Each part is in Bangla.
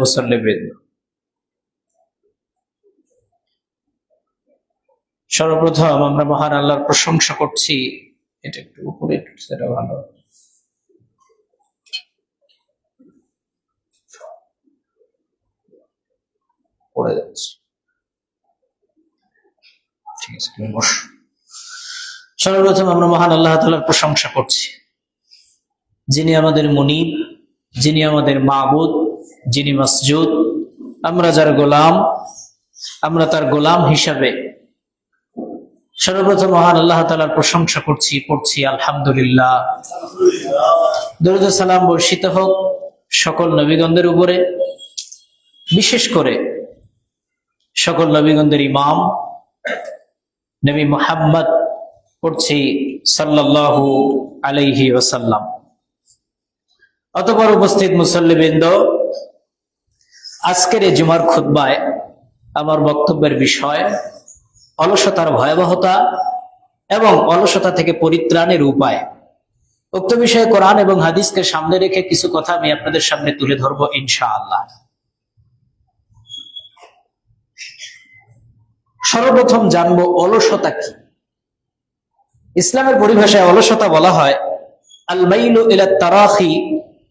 মুসল্লিবৃন্দ, সর্বপ্রথম আমরা মহান আল্লাহর প্রশংসা করছি। এটা একটু উপরে সেটা ভালো পড়ে যাচ্ছে, ঠিক আছে। সর্বপ্রথম আমরা মহান আল্লাহ তাআলার প্রশংসা করছি, যিনি আমাদের মুনিব, যিনি আমাদের মাবুদ, যিনি মাসজুদ। আমরা যার গোলাম, আমরা তার গোলাম হিসাবে সর্বপ্রথম মহান আল্লাহ তাআলার প্রশংসা করছি, পড়ছি আলহামদুলিল্লাহ। দরুদ ও সালাম বর্ষিত হোক সকল নবীগণদের উপরে, বিশেষ করে সকল নবীগণদের ইমাম নবী মুহাম্মদ, পড়ছি সাল্লাল্লাহু আলাইহি ওয়াসাল্লাম। অতঃপর উপস্থিত মুসল্লিবৃন্দ, আজকের এই জুমার খুতবায় আমার বক্তব্যের বিষয় অলসতার ভয়াবহতা এবং অলসতা থেকে পরিত্রাণের উপায়। উক্ত বিষয়ে কোরআন এবং হাদিসকে সামনে রেখে কিছু কথা আমি আপনাদের সামনে তুলে ধরবো ইনশাআল্লাহ। সর্বপ্রথম জানবো অলসতা কি। ইসলামের পরিভাষায় অলসতা বলা হয় আল মাইলু ইলা তারাখি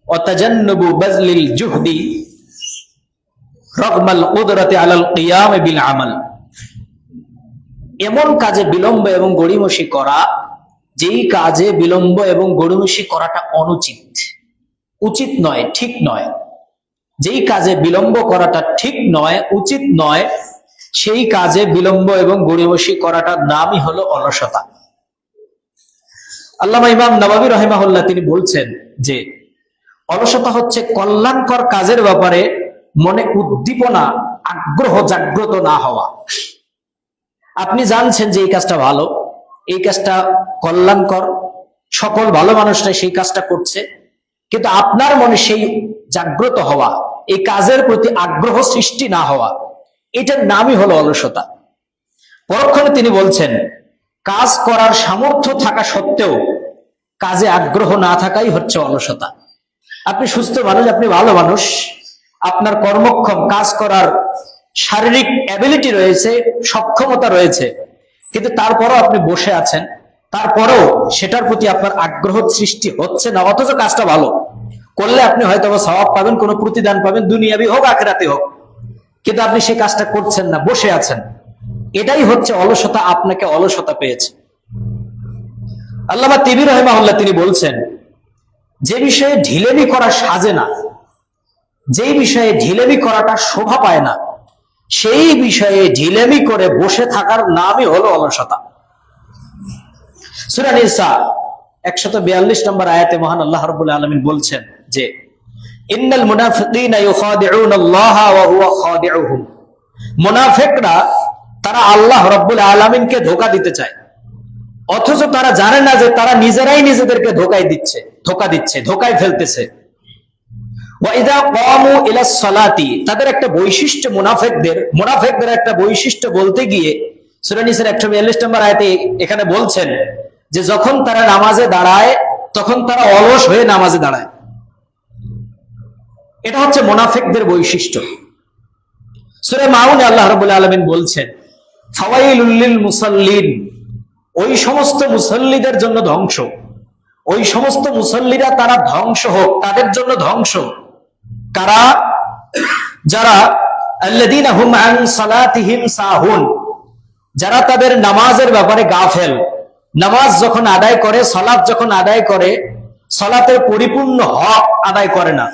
ওয়া তাজান্নুবু বাযলিল জুহদি রাগমাল কুদরাতি আলাল কিয়াম বিল আমাল। এমন কাজে বিলম্ব এবং গড়িমসি করা, যেই কাজে বিলম্ব এবং গড়িমসি করাটা অনুচিত, উচিত নয়, ঠিক নয়। যেই কাজে বিলম্ব করাটা ঠিক নয়, উচিত নয়, সেই কাজে বিলম্ব এবং গড়িমসি করাটার নামই হলো অলসতা। আল্লামা ইমাম নববী রাহিমাহুল্লাহ তিনি বলছেন যে অলসতা হচ্ছে কল্যাণকর কাজের ব্যাপারে মনে উদ্দীপনা, আগ্রহ জাগ্রত না হওয়া। আপনি জানছেন যে এই কাজটা ভালো, এই কাজটা কল্যাণকর, সকল ভালো মানুষরা সেই কাজটা করছে, কিন্তু আপনার মনে সেই জাগ্রত হওয়া, এই কাজের প্রতি আগ্রহ সৃষ্টি না হওয়া, এটার নামই হলো অলসতা। পরক্ষণে তিনি বলছেন কাজ করার সামর্থ্য থাকা সত্ত্বেও কাজে আগ্রহ না থাকাই হচ্ছে অলসতা। আপনি সুস্থ মানুষ, আপনি ভালো মানুষ, আপনার কর্মক্ষম, কাজ করার শারীরিক অ্যাবিলিটি রয়েছে, সক্ষমতা রয়েছে, কিন্তু তারপরও আপনি বসে আছেন, তারপরেও সেটার প্রতি আপনার আগ্রহ সৃষ্টি হচ্ছে না, অথচ কাজটা ভালো। করলে আপনি হয়তো সওয়াব পাবেন, কোনো প্রতিদান পাবেন, দুনিয়াবি হোক আখিরাতে হোক, কিন্তু আপনি সেই কাজটা করছেন না, বসে আছেন। এটাই হচ্ছে অলসতা, আপনাকে অলসতা পেয়েছে। আল্লামা তিবি রাহিমাহুল্লাহ তিনি বলছেন যে বিষয়ে ঢিলেমি করা সাজে না, যেই বিষয়ে ঢিলেমি করাটা শোভা পায় না, সেই বিষয়ে ঢিলেমি করে বসে থাকার নামই হলো অলসতা। সূরা নিসা 142 নম্বর আয়াতে মহান আল্লাহ রাব্বুল আলামিন বলছেন যে ইন্নাল মুনাফিকিনা ইউখাদিউনাল্লাহা ওয়া হুয়া খাদিউহুম। মুনাফিকরা তারা আল্লাহ রাব্বুল আলামিনকে ধোঁকা দিতে চায়, অথচ তারা জানে না যে তারা নিজেরাই নিজেদেরকে ধোঁকা দিচ্ছে, ধোঁকায় ফেলতেছে। ওয়া ইযা ক্বামু ইলাস সালাতি, তাদের একটা বৈশিষ্ট্য, মুনাফিকদের একটা বৈশিষ্ট্য বলতে গিয়ে সূরা নিসার 142 নম্বর আয়াতে এখানে বলছেন যে যখন তারা নামাজে দাঁড়ায় তখন তারা অলস হয়ে নামাজে দাঁড়ায়। এটা হচ্ছে মুনাফিকদের বৈশিষ্ট্য। সূরা মাউনে আল্লাহ রাব্বুল আলামিন বলছেন ফাওয়াইলুল লিল মুসাল্লিন, ওই সমস্ত মুসল্লিদের জন্য ধ্বংস, ওই সমস্ত মুসল্লিরা তারা ধ্বংস হোক, তাদের জন্য ধ্বংস। কারা? যারা আল্লাযীনা হুম আন সালাতিহিম সাহুন, যারা তাদের নামাজের ব্যাপারে গাফেল। নামাজ যখন আদায় করে, সালাত যখন আদায় করে, সালাতের পরিপূর্ণ হক আদায় করে না,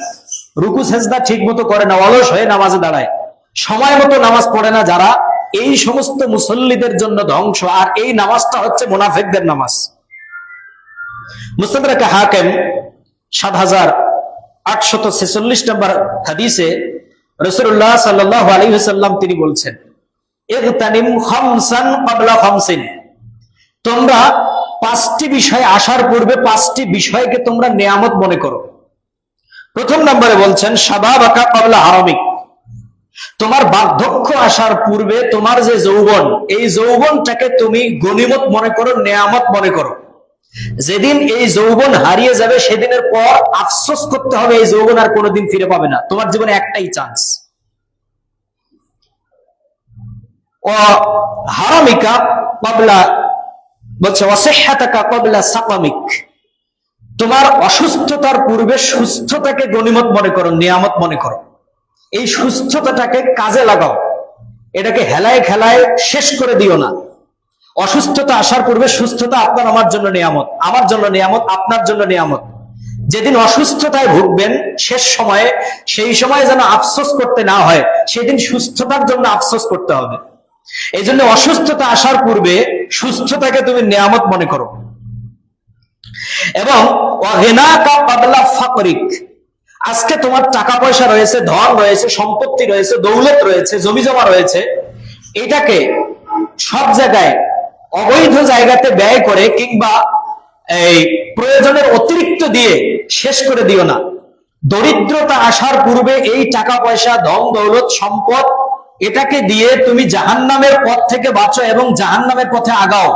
রুকু সেজদা ঠিক মতো করে না, অলস হয়ে নামাজে দাঁড়ায়, সময় মতো নামাজ পড়ে না যারা, এই সমস্ত মুসল্লিদের জন্য ধ্বংস। আর এই নামাজটা হচ্ছে মুনাফিকদের নামাজ। মুস্তাদরাক হাকিম 7846 নম্বর হাদিসে রাসূলুল্লাহ সাল্লাল্লাহু আলাইহি ওয়াসাল্লাম তিনি বলছেন ইগতানিম খামসান ক্বাবলা খামসিন, তোমরা 5টি বিষয় আসার পূর্বে 5টি বিষয়কে তোমরা নিয়ামত মনে করো। প্রথম নম্বরে বলছেন শাবাবাকা ক্বাবলা হারামিক, তোমার বার্ধক্য আসার পূর্বে তোমার যে যৌবন, এই যৌবনটাকে তুমি গনিমত মনে করো, নিয়ামত মনে করো। যেদিন এই যৌবন হারিয়ে যাবে সেদিনের পর আফসোস করতে হবে, এই যৌবন আর কোনোদিন ফিরে পাবে না। তোমার জীবনে একটাই চান্স। ও হারামিকা ক্বাবলা, বলছে ওয়াসিহ্হাতাকা ক্বাবলা সাকামিক, তোমার অসুস্থতার পূর্বে সুস্থতাকে গনিমত মনে করো, নিয়ামত মনে করো। এই সুস্থতাটাকে কাজে লাগাও, এটাকে হেলায় খেলায় শেষ করে দিও না। অসুস্থতা আসার পূর্বে সুস্থতা আপনার আমার জন্য নিয়ামত, আমার জন্য নিয়ামত, আপনার জন্য নিয়ামত। যেদিন অসুস্থতায় ভুগবেন শেষ সময়ে, সেই সময় যেন আফসোস করতে না হয়, সেদিন সুস্থতার জন্য আফসোস করতে হবে। এই জন্য অসুস্থতা আসার পূর্বে সুস্থতাকে তুমি নিয়ামত মনে করো। এবং ওয়াগিনাকা ক্বাবলা ফাকরিক, আজকে তোমার টাকা পয়সা রয়েছে, ধন রয়েছে, সম্পত্তি রয়েছে, দৌলত রয়েছে, জমি জমা রয়েছে, এটাকে সব জায়গায় অবৈধ জায়গাতে ব্যয় করে কিংবা এই প্রয়োজনের অতিরিক্ত দিয়ে শেষ করে দিও না। দরিদ্রতা আসার পূর্বে এই টাকা পয়সা, ধন দৌলত, সম্পদ, এটাকে দিয়ে তুমি জাহান্নামের পথ থেকে বাঁচো এবং জাহান্নামের পথে আগাও।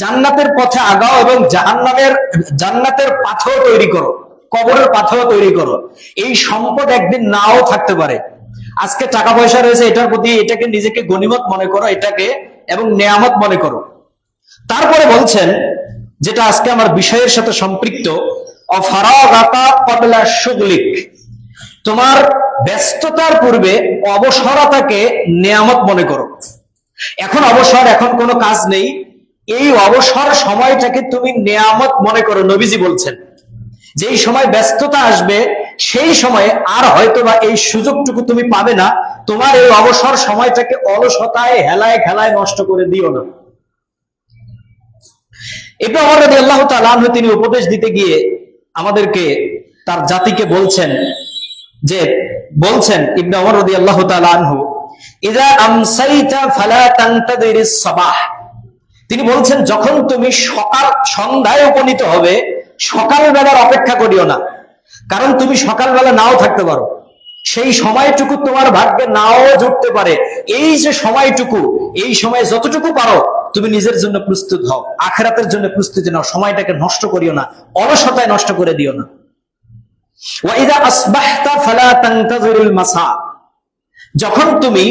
জান্নাতের পথে আগাও এবং জান্নাতের পাথর তৈরি করো, কবরের পাথর তৈরি করো। এই সম্পদ একদিন নাও থাকতে পারে। আজকে টাকা পয়সা রয়েছে, এটার প্রতি এটাকে নিজেকে গনিমত মনে করো, এটাকে এবং নেয়ামত মনে করো। তারপরে বলছেন, যেটা আজকে আমার বিষয়ের সাথে সম্পৃক্ত, অফারাগাকা ক্বাবলা শুগলিক, তোমার ব্যস্ততার পূর্বে অবসরতাকে নেয়ামত মনে করো। এখন অবসর, এখন কোনো কাজ নেই, এই অবসর সময়টাকে তুমি নেয়ামত মনে করো। নবীজি বলছেন যেই সময় ব্যস্ততা আসবে সেই সময়ে আর হয়তোবা এই সুযোগটুকু তুমি পাবে না। তোমার এই অবসর সময়টাকে অলসতায় হেলায় খেলায় নষ্ট করে দিও না। ইবনে ওমর রাদিয়াল্লাহু তাআলা আনহু তিনি উপদেশ দিতে গিয়ে আমাদেরকে, তার জাতিকে বলছেন ইবনে ওমর রাদিয়াল্লাহু তাআলা আনহু, ইযা আমসাইতা ফালা তানতাযিরিস সাবাহ, তিনি বলছেন যখন তুমি সন্ধ্যায় উপনীত হবে, সকালবেলার অপেক্ষা করিও না। কারণ তুমি সকালবেলা নাও থাকতে পারো, সেই সময়টুকু তোমার ভাগ্যে নাও জুটতে পারে। এই যে সময়টুকু, এই সময় যতটুকু পারো তুমি নিজের জন্য প্রস্তুত হও, আখিরাতের জন্য প্রস্তুতি নাও, সময়টাকে নষ্ট করিও না, অলসতায় নষ্ট করে দিও না। ওয়াইদা আসবাহতা ফালা তানতাযিরুল মাসা, যখন তুমি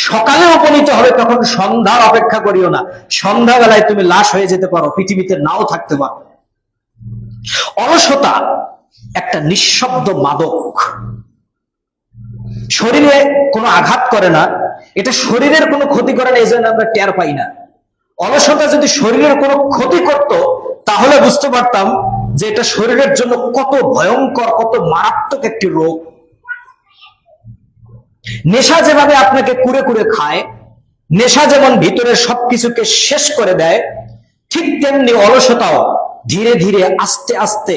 সকালে উপনীত হবে তখন সন্ধ্যার অপেক্ষা করিও না। সন্ধ্যাবেলায় তুমি লাশ হয়ে যেতে পারো, পৃথিবীতে নাও থাকতে পারো। অলসতা একটা নিঃশব্দ মাদক, শরীরে কোনো আঘাত করে না, এটা শরীরের কোনো ক্ষতি করে না, এই জন্য আমরা টের পাই না। অলসতা যদি শরীরের কোনো ক্ষতি করত তাহলে বুঝতে পারতাম যে এটা শরীরের জন্য কত ভয়ঙ্কর, কত মারাত্মক একটি রোগ। নেশা যেভাবে আপনাকে কুরে কুরে খায়, নেশা যেমন ভিতরের সবকিছুকে শেষ করে দেয়, ঠিক তেমনি অলসতাও ধীরে ধীরে আস্তে আস্তে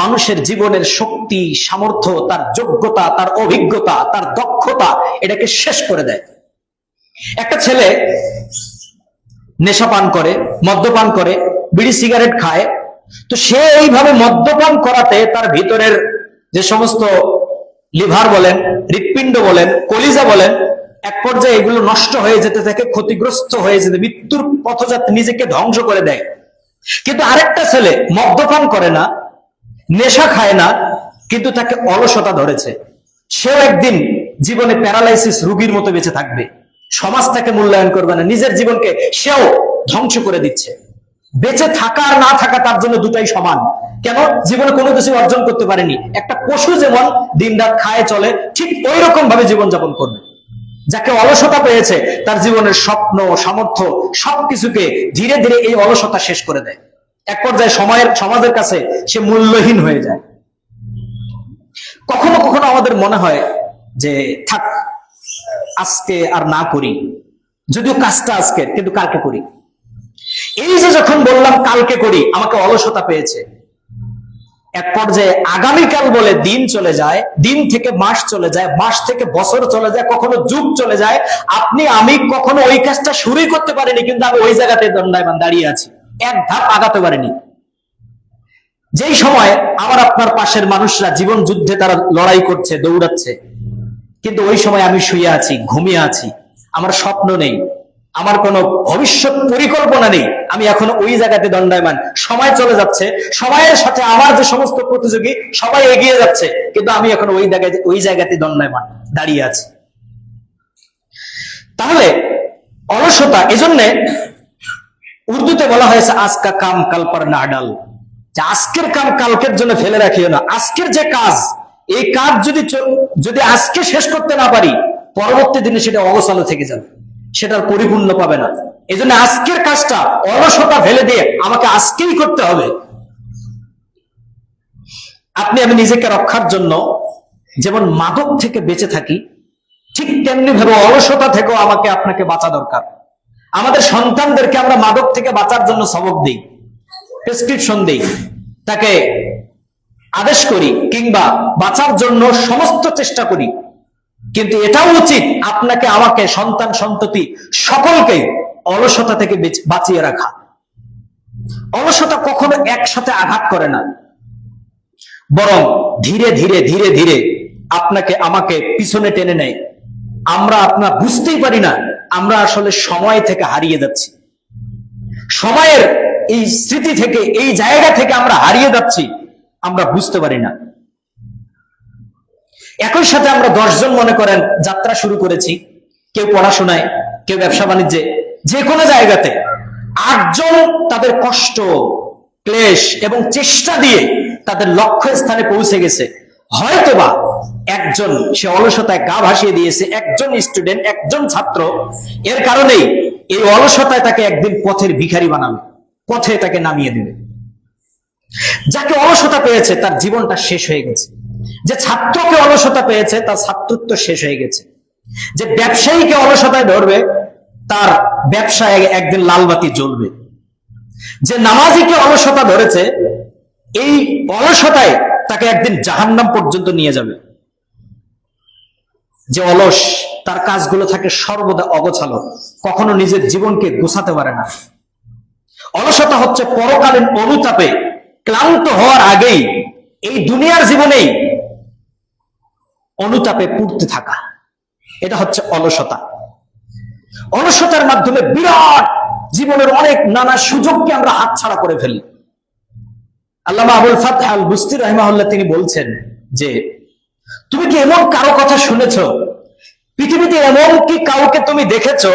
মানুষের জীবনের শক্তি, সামর্থ্য, তার যোগ্যতা, তার অভিজ্ঞতা, তার দক্ষতা, এটাকে শেষ করে দেয়। একটা ছেলে নেশা পান করে, মদ্যপান করে, বিড়ি সিগারেট খায়, তো সে এইভাবে মদ্যপান করাতে তার ভিতরের যে সমস্ত লিভার বলেন, হৃৎপিণ্ড বলেন, কলিজা বলেন, এক পর্যায়ে এগুলো নষ্ট হয়ে যেতে থাকে, ক্ষতিগ্রস্ত হয়ে যেতে, মৃত্যুর পথযাত্রা নিজেকে ধ্বংস করে দেয়। কিন্তু আরেকটা ছেলে মদ্যপান করে না, নেশা খায় না, কিন্তু তাকে অলসতা ধরেছে, সেও একদিন জীবনে প্যারালাইসিস রোগীর মতো বেঁচে থাকবে। সমাজ তাকে মূল্যায়ন করবে না, নিজের জীবনকে সেও ধ্বংস করে দিচ্ছে। বেঁচে থাকা আর না থাকা তার জন্য দুটাই সমান। কেন? জীবনে কোনো কিছু অর্জন করতে পারেনি। একটা পশু যেমন দিনরাত খায় চলে, ঠিক ওই রকম ভাবে জীবনযাপন করবে। যাকে অলসতা পেয়েছে তার জীবনের স্বপ্ন, সামর্থ্য সবকিছুকে ধীরে ধীরে এই অলসতা শেষ করে দেয়। এক পর্যায়ে সমাজের কাছে সে মূল্যহীন হয়ে যায়। কখনো কখনো আমাদের মনে হয় যে থাক, আজকে আর না করি, যদিও কাজটা আজকে, কিন্তু কালকে করি। এই যে যখন বললাম কালকে করি, আমাকে অলসতা পেয়েছে। এক পর্যায়ে আগামীকাল বলে দিন চলে যায়, দিন থেকে মাস চলে যায়, মাস থেকে বছর চলে যায়, কখনো যুগ চলে যায়। আমি কখনো ওই কাজটা শুরুই করতে পারিনি, কিন্তু আমি ওই জায়গাতে দণ্ডায়মান দাঁড়িয়ে আছি, এক ধাপ আগাতে পারিনি। যেই সময় আমার আপনার পাশের মানুষরা জীবন যুদ্ধে তারা লড়াই করছে, দৌড়াচ্ছে, কিন্তু ওই সময় আমি শুয়ে আছি, ঘুমিয়ে আছি, আমার স্বপ্ন নেই, আমার কোনো ভবিষ্যৎ পরিকল্পনা নেই, আমি এখন ওই জায়গাতে দণ্ডায়মান, সময় চলে যাচ্ছে, সময়ের সাথে আমার যে সমস্ত প্রতিযোগী সবাই এগিয়ে যাচ্ছে, কিন্তু আমি এখন ওই জায়গাতে দণ্ডায়মান দাঁড়িয়ে আছি। তাহলে অলসতা, এজন্য উর্দুতে বলা হয়েছে আজকা কাম কাল পর না ডাল, যে আজকের কাম কালকের জন্য ফেলে রাখিও না। আজকের যে কাজ, এই কাজ যদি আজকে শেষ করতে না পারি, পরবর্তী দিনে সেটা অগোছালো থেকে যাবে, সেটার পরিপূর্ণ পাবে না। এই জন্য আজকের কাজটা অলসতা ফেলে দিয়ে আমাকে আজকেই করতে হবে। আপনি আমি নিজেকে রক্ষার জন্য যেমন মাদক থেকে বেঁচে থাকি, ঠিক তেমনি ভাবে অলসতা থেকেও আমাকে আপনাকে বাঁচা দরকার। আমাদের সন্তানদেরকে আমরা মাদক থেকে বাঁচার জন্য সবক দিই, প্রেসক্রিপশন দিই, তাকে আদেশ করি, কিংবা বাঁচার জন্য সমস্ত চেষ্টা করি। কিন্তু এটাও উচিত আপনাকে, আমাকে, সন্তান সন্ততি সকলকে অলসতা থেকে বাঁচিয়ে রাখা। অলসতা কখনো একসাথে আঘাত করে না, বরং ধীরে ধীরে ধীরে ধীরে আপনাকে আমাকে পিছনে টেনে নেয়। আমরা আপনার বুঝতেই পারি না আমরা আসলে সময় থেকে হারিয়ে যাচ্ছি, সময়ের এই স্মৃতি থেকে, এই জায়গা থেকে আমরা হারিয়ে যাচ্ছি, আমরা বুঝতে পারি না। একই সাথে আমরা 10 জন মনে করেন যাত্রা শুরু করেছি, কেউ পড়াশোনায়, কেউ ব্যবসা বাণিজ্যে, যে কোনো জায়গাতে 8 জন তাদের কষ্ট, ক্লেশ এবং চেষ্টা দিয়ে তাদের লক্ষ্য স্থানে পৌঁছে গেছে। হয়তোবা একজন সে অলসতায় গা ভাসিয়ে দিয়েছে, একজন স্টুডেন্ট, একজন ছাত্র, এর কারণেই এই অলসতায় তাকে একদিন পথের ভিখারি বানাবে, পথে তাকে নামিয়ে দেবে। যাকে অলসতা পেয়েছে তার জীবনটা শেষ হয়ে গেছে। যে ছাত্রকে অলসতা পেয়েছে তার ছাত্রত্ব শেষ হয়ে গেছে। যে ব্যবসায়ীকে অলসতায় ধরবে তার ব্যবসায় একদিন লালবাতি জ্বলবে। যে নামাজিকে অলসতা ধরেছে, এই অলসতায় তাকে একদিন জাহান্নাম পর্যন্ত নিয়ে যাবে। যে অলস, তার কাজগুলো থাকে সর্বদা অগোছালো, কখনো নিজের জীবনকে গোছাতে পারে না। অলসতা হচ্ছে পরকালীন অনুতাপে ক্লান্ত হওয়ার আগেই এই দুনিয়ার জীবনেই অনুতাপে পুড়তে থাকা, এটা হচ্ছে অলসতা। অলসতার মাধ্যমে বিরাট জীবনের অনেক নানা সুযোগকে আমরা হাতছাড়া করে ফেলি। আল্লামা আবুল ফাতহ আল বুস্তি রাহিমাহুল্লাহ তিনি বলছেন যে, তুমি কি এমন কারো কথা শুনেছ, পৃথিবীতে এমন কি কাউকে তুমি দেখেছো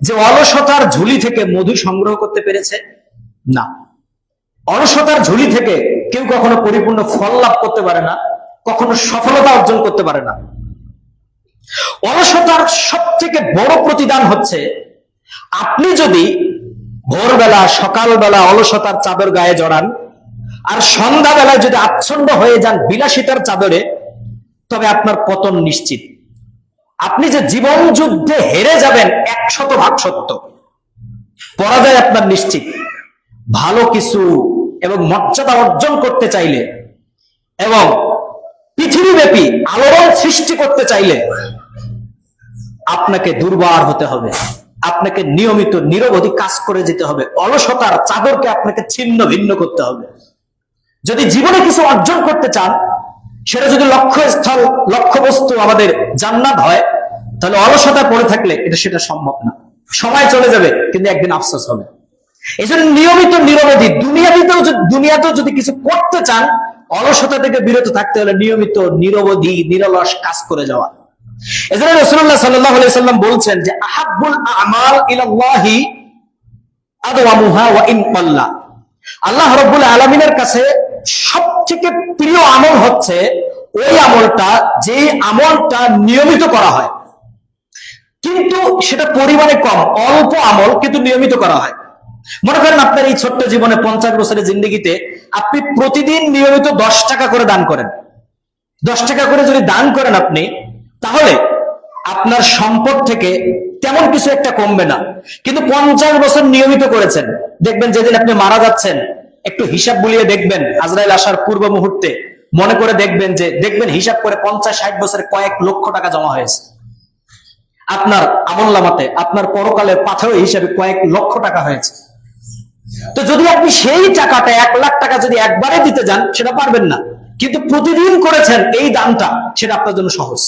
যে অলসতার ঝুলি থেকে মধু সংগ্রহ করতে পেরেছে? না। অলসতার ঝুলি থেকে কেউ কখনো পরিপূর্ণ ফল লাভ করতে পারে না, কখনো সফলতা অর্জন করতে পারে না। অলসতার সব থেকে বড় প্রতিদান হচ্ছে, আপনি যদি ভোরবেলা, সকালবেলা অলসতার চাদর গায়ে জড়ান, আর সন্ধ্যাবেলায় যদি আচ্ছন্ন হয়ে যান বিলাসিতার চাদরে, তবে আপনার পতন নিশ্চিত। আপনি যে জীবন যুদ্ধে হেরে যাবেন 100% সত্য, পরাজয় আপনার নিশ্চিত। ভালো কিছু এবং মর্যাদা অর্জন করতে চাইলে এবং পৃথিবীব্যাপী আলোড়ন সৃষ্টি করতে চাইলে আপনাকে দুর্বার হতে হবে, আপনাকে নিয়মিত নিরবধি কাজ করে যেতে হবে। অলসতার চাদরকে আপনাকে ছিন্ন ভিন্ন করতে হবে। যদি জীবনে কিছু অর্জন করতে চান, সেটা যদি লক্ষ্যস্থল, লক্ষ্যবস্তু আমাদের জান্নাত হয়, তাহলে অলসতা পড়ে থাকলে সেটা সম্ভব না। সময় চলে যাবে, কিন্তু একদিন আফসোস হবে। এই জন্য নিয়মিত নিরবধি, দুনিয়াতেও যদি কিছু করতে চান, অলসতা থেকে বিরত থাকতে হলে নিয়মিত নিরবধি নিরলস কাজ করে যাওয়া। এজন্য রাসূলুল্লাহ সাল্লাল্লাহু আলাইহি সাল্লাম বলছেন যে, আহাব্বুল আমাল ইলাল্লাহি আদওয়ামুহা ওয়া ইন ক্বাল্লা। আল্লাহ রাব্বুল আলামিনের কাছে সবথেকে প্রিয় আমল হচ্ছে ওই আমলটা, যে আমলটা নিয়মিত করা হয়, কিন্তু সেটা পরিমাণে কম, অল্প আমল কিন্তু নিয়মিত করা হয়। মনে করেন আপনার এই ছোট্ট জীবনে 50 বছরের জিন্দেগিতে আপনি প্রতিদিন নিয়মিত 10 টাকা করে দান করেন। 10 টাকা করে যদি দান করেন আপনি, তাহলে আপনার সম্পদ থেকে তেমন কিছু একটা কমবে না। কিন্তু 50 বছর নিয়মিত করেছেন, দেখবেন যেদিন আপনি মারা যাচ্ছেন, একটু হিসাব বুলিয়ে দেখবেন, আজরাইল আসার পূর্ব মুহূর্তে মনে করে দেখবেন হিসাব করে 50-60 বছরে কয়েক লক্ষ টাকা জমা হয়েছে আপনার আমলনামাতে, আপনার পরকালের পাথেয় হিসাবে কয়েক লক্ষ টাকা হয়েছে। তো যদি আপনি সেই টাকাটা 1 লাখ টাকা যদি একবারে দিতে যান, সেটা পারবেন না। কিন্তু প্রতিদিন করেছেন এই দানটা, সেটা আপনার জন্য সহজ।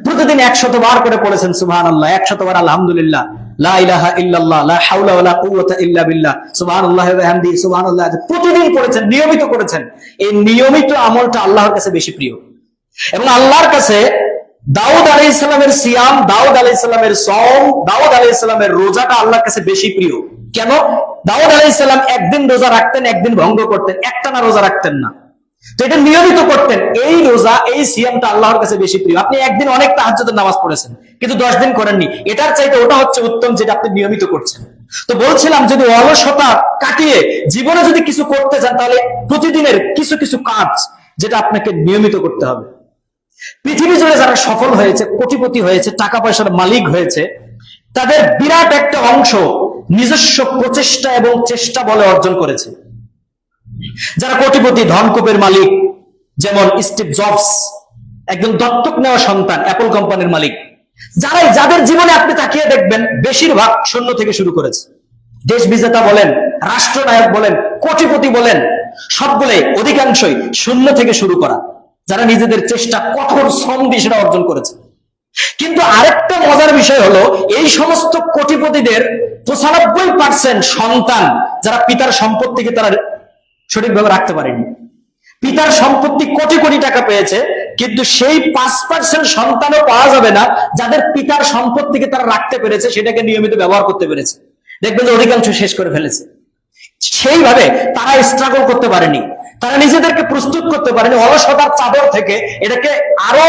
প্রতিদিন 100 বার করে পড়েছেন সুবহানাল্লাহ, 100 বার আলহামদুলিল্লাহ, লা ইলাহা ইল্লাল্লাহ, লা হাওলা ওয়ালা কুওয়াতা ইল্লা বিল্লাহ, সুবহানাল্লাহি ওয়া বিহামদিহি, সুবহানাল্লাহ, প্রতিদিন করেছেন, নিয়মিত করেছেন, এই নিয়মিত আমলটা আল্লাহর কাছে বেশি প্রিয়। এবং আল্লাহর কাছে দাউদ আলাইহিস সালামের সিয়াম, দাউদ আলাইহিস সালামের সওম, দাউদ আলাইহিস সালামের রোজাটা আল্লাহর কাছে বেশি প্রিয়। কেন? দাউদ আলাইহিস সালাম একদিন রোজা রাখতেন, একদিন ভঙ্গ করতেন, একটানা রোজা রাখতেন না, তো এটা নিয়মিত করতেন। এই রোজা, এই সিয়ামটা আল্লাহর কাছে বেশি প্রিয়। আপনি একদিন অনেক তাহাজ্জুদের নামাজ পড়েছেন, কিন্তু 10 দিন করেননি, এটার চাইতে ওটা হচ্ছে উত্তম, যেটা আপনি নিয়মিত করছেন। তো বলছিলাম, যদি অলসতা কাটিয়ে জীবনে যদি কিছু করতে চান, তাহলে প্রতিদিনের কিছু কিছু কাজ যেটা আপনাকে নিয়মিত করতে হবে। পৃথিবী জুড়ে যারা সফল হয়েছে, কোটিপতি হয়েছে, টাকা পয়সার মালিক হয়েছে, তাদের বিরাট একটা অংশ নিজস্ব প্রচেষ্টা এবং চেষ্টা বলে অর্জন করেছে। যারা কোটিপতি, ধনকূপের মালিক, যেমন স্টিভ জবস, একজন দত্তক নেওয়া সন্তান, অ্যাপল কোম্পানির মালিক, যাদের জীবনে আপনি তাকিয়ে দেখবেন বেশিরভাগ শূন্য থেকে শুরু করেছে। দেশ বিজেতা বলেন, রাষ্ট্রনায়ক বলেন, কোটিপতি বলেন, সবগুলোই অধিকাংশই শূন্য থেকে শুরু করা, যারা নিজেদের চেষ্টা, কঠোর শ্রম দিয়ে সেটা অর্জন করেছে। কিন্তু আরেকটা মজার বিষয় হলো, এই সমস্ত কোটিপতিদের 95% সন্তান যারা পিতার সম্পত্তিকে তারা সঠিকভাবে রাখতে পারেনি। পিতার সম্পত্তি কোটি কোটি টাকা পেয়েছে, কিন্তু সেই 5% সন্তানও পাওয়া যাবে না যাদের পিতার সম্পত্তিকে তারা রাখতে পেরেছে, সেটাকে নিয়মিত ব্যবহার করতে পেরেছে। দেখবেন যে অধিকাংশ শেষ করে ফেলেছে। সেইভাবে তারা স্ট্রাগল করতে পারেনি, তারা নিজেদেরকে প্রস্তুত করতে পারেনি, অলসতার চাদর থেকে এটাকে আরো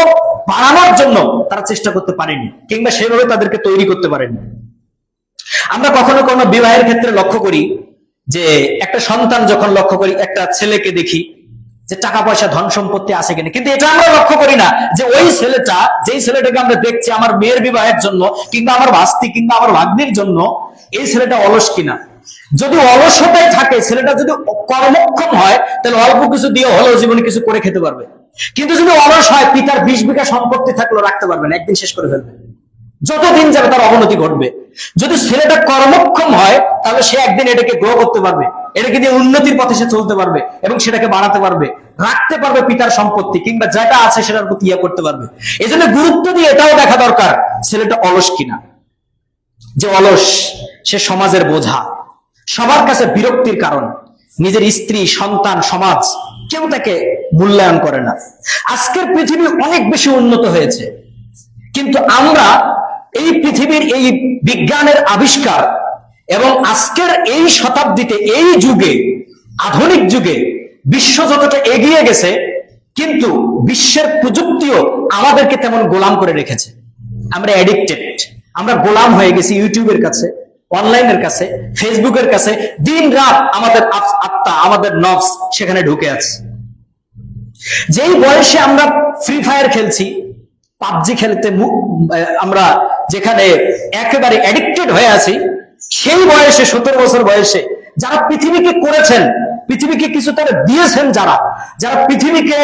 বাড়ানোর জন্য তারা চেষ্টা করতে পারেনি, কিংবা সেভাবে তাদেরকে তৈরি করতে পারেনি। আমরা কখনো কোনো বিবাহের ক্ষেত্রে লক্ষ্য করি যে একটা সন্তান যখন লক্ষ্য করি, একটা ছেলেকে দেখি যে টাকা পয়সা, ধন সম্পত্তি আছে কিনা, কিন্তু এটা আমরা লক্ষ্য করি না যে ওই ছেলেটা, যেই ছেলেটাকে আমরা দেখছি আমার মেয়ের বিবাহের জন্য, কিংবা আমার ভাস্তি, কিংবা আমার ভাগ্নির জন্য, এই ছেলেটা অলস কিনা। যদি অলসতায় থাকে, ছেলেটা যদি কর্মক্ষম হয়, তাহলে অল্প কিছু দিয়ে হলেও জীবনে কিছু করে খেতে পারবে। কিন্তু যদি অলস হয়, পিতার 20 বিঘা সম্পত্তি থাকলেও রাখতে পারবে না, একদিন শেষ করে ফেলবে, যতদিন যাবে তার অবনতি ঘটবে। যদি ছেলেটা কর্মক্ষম হয়, তাহলে সে একদিন এটাকে গ্রো করতে পারবে, এটাকে দিয়ে উন্নতির পথে সে চলতে পারবে এবং সেটাকে বাড়াতে পারবে, রাখতে পারবে পিতার সম্পত্তি, কিংবা যেটা আছে সেটার প্রতি ইয়ে করতে পারবে। এই জন্য গুরুত্ব দিয়ে এটাও দেখা দরকার ছেলেটা অলস কিনা। যে অলস, সে সমাজের বোঝা, সবার কাছে বিরক্তির কারণ, নিজের স্ত্রী, সন্তান, সমাজ, কেউ তাকে মূল্যায়ন করে না। আজকের পৃথিবী অনেক বেশি উন্নত হয়েছে, কিন্তু আমরা এই পৃথিবীর এই বিজ্ঞানের আবিষ্কার এবং আজকের এই শতাব্দীতে, এই যুগে, আধুনিক যুগে বিশ্ব যতটা এগিয়ে গেছে, কিন্তু বিশ্বের প্রযুক্তিও আমাদেরকে তেমন গোলাম করে রেখেছে। আমরা অ্যাডিক্টেড, আমরা গোলাম হয়ে গেছি ইউটিউবের কাছে, অনলাইনের কাছে, ফেসবুকের কাছে। দিন রাত আমাদের আত্মা, আমাদের নফস সেখানে ঢুকে আছে। যেই বয়সে আমরা ফ্রি ফায়ার খেলছি, পাবজি খেলতে আমরা যেখানে একেবারে অ্যাডিক্টেড হয়ে আছি, সেই বয়সে, 17 বছর বয়সে যারা পৃথিবীকে করেছেন, পৃথিবীকে কিছু তারা দিয়েছেন, যারা পৃথিবীকে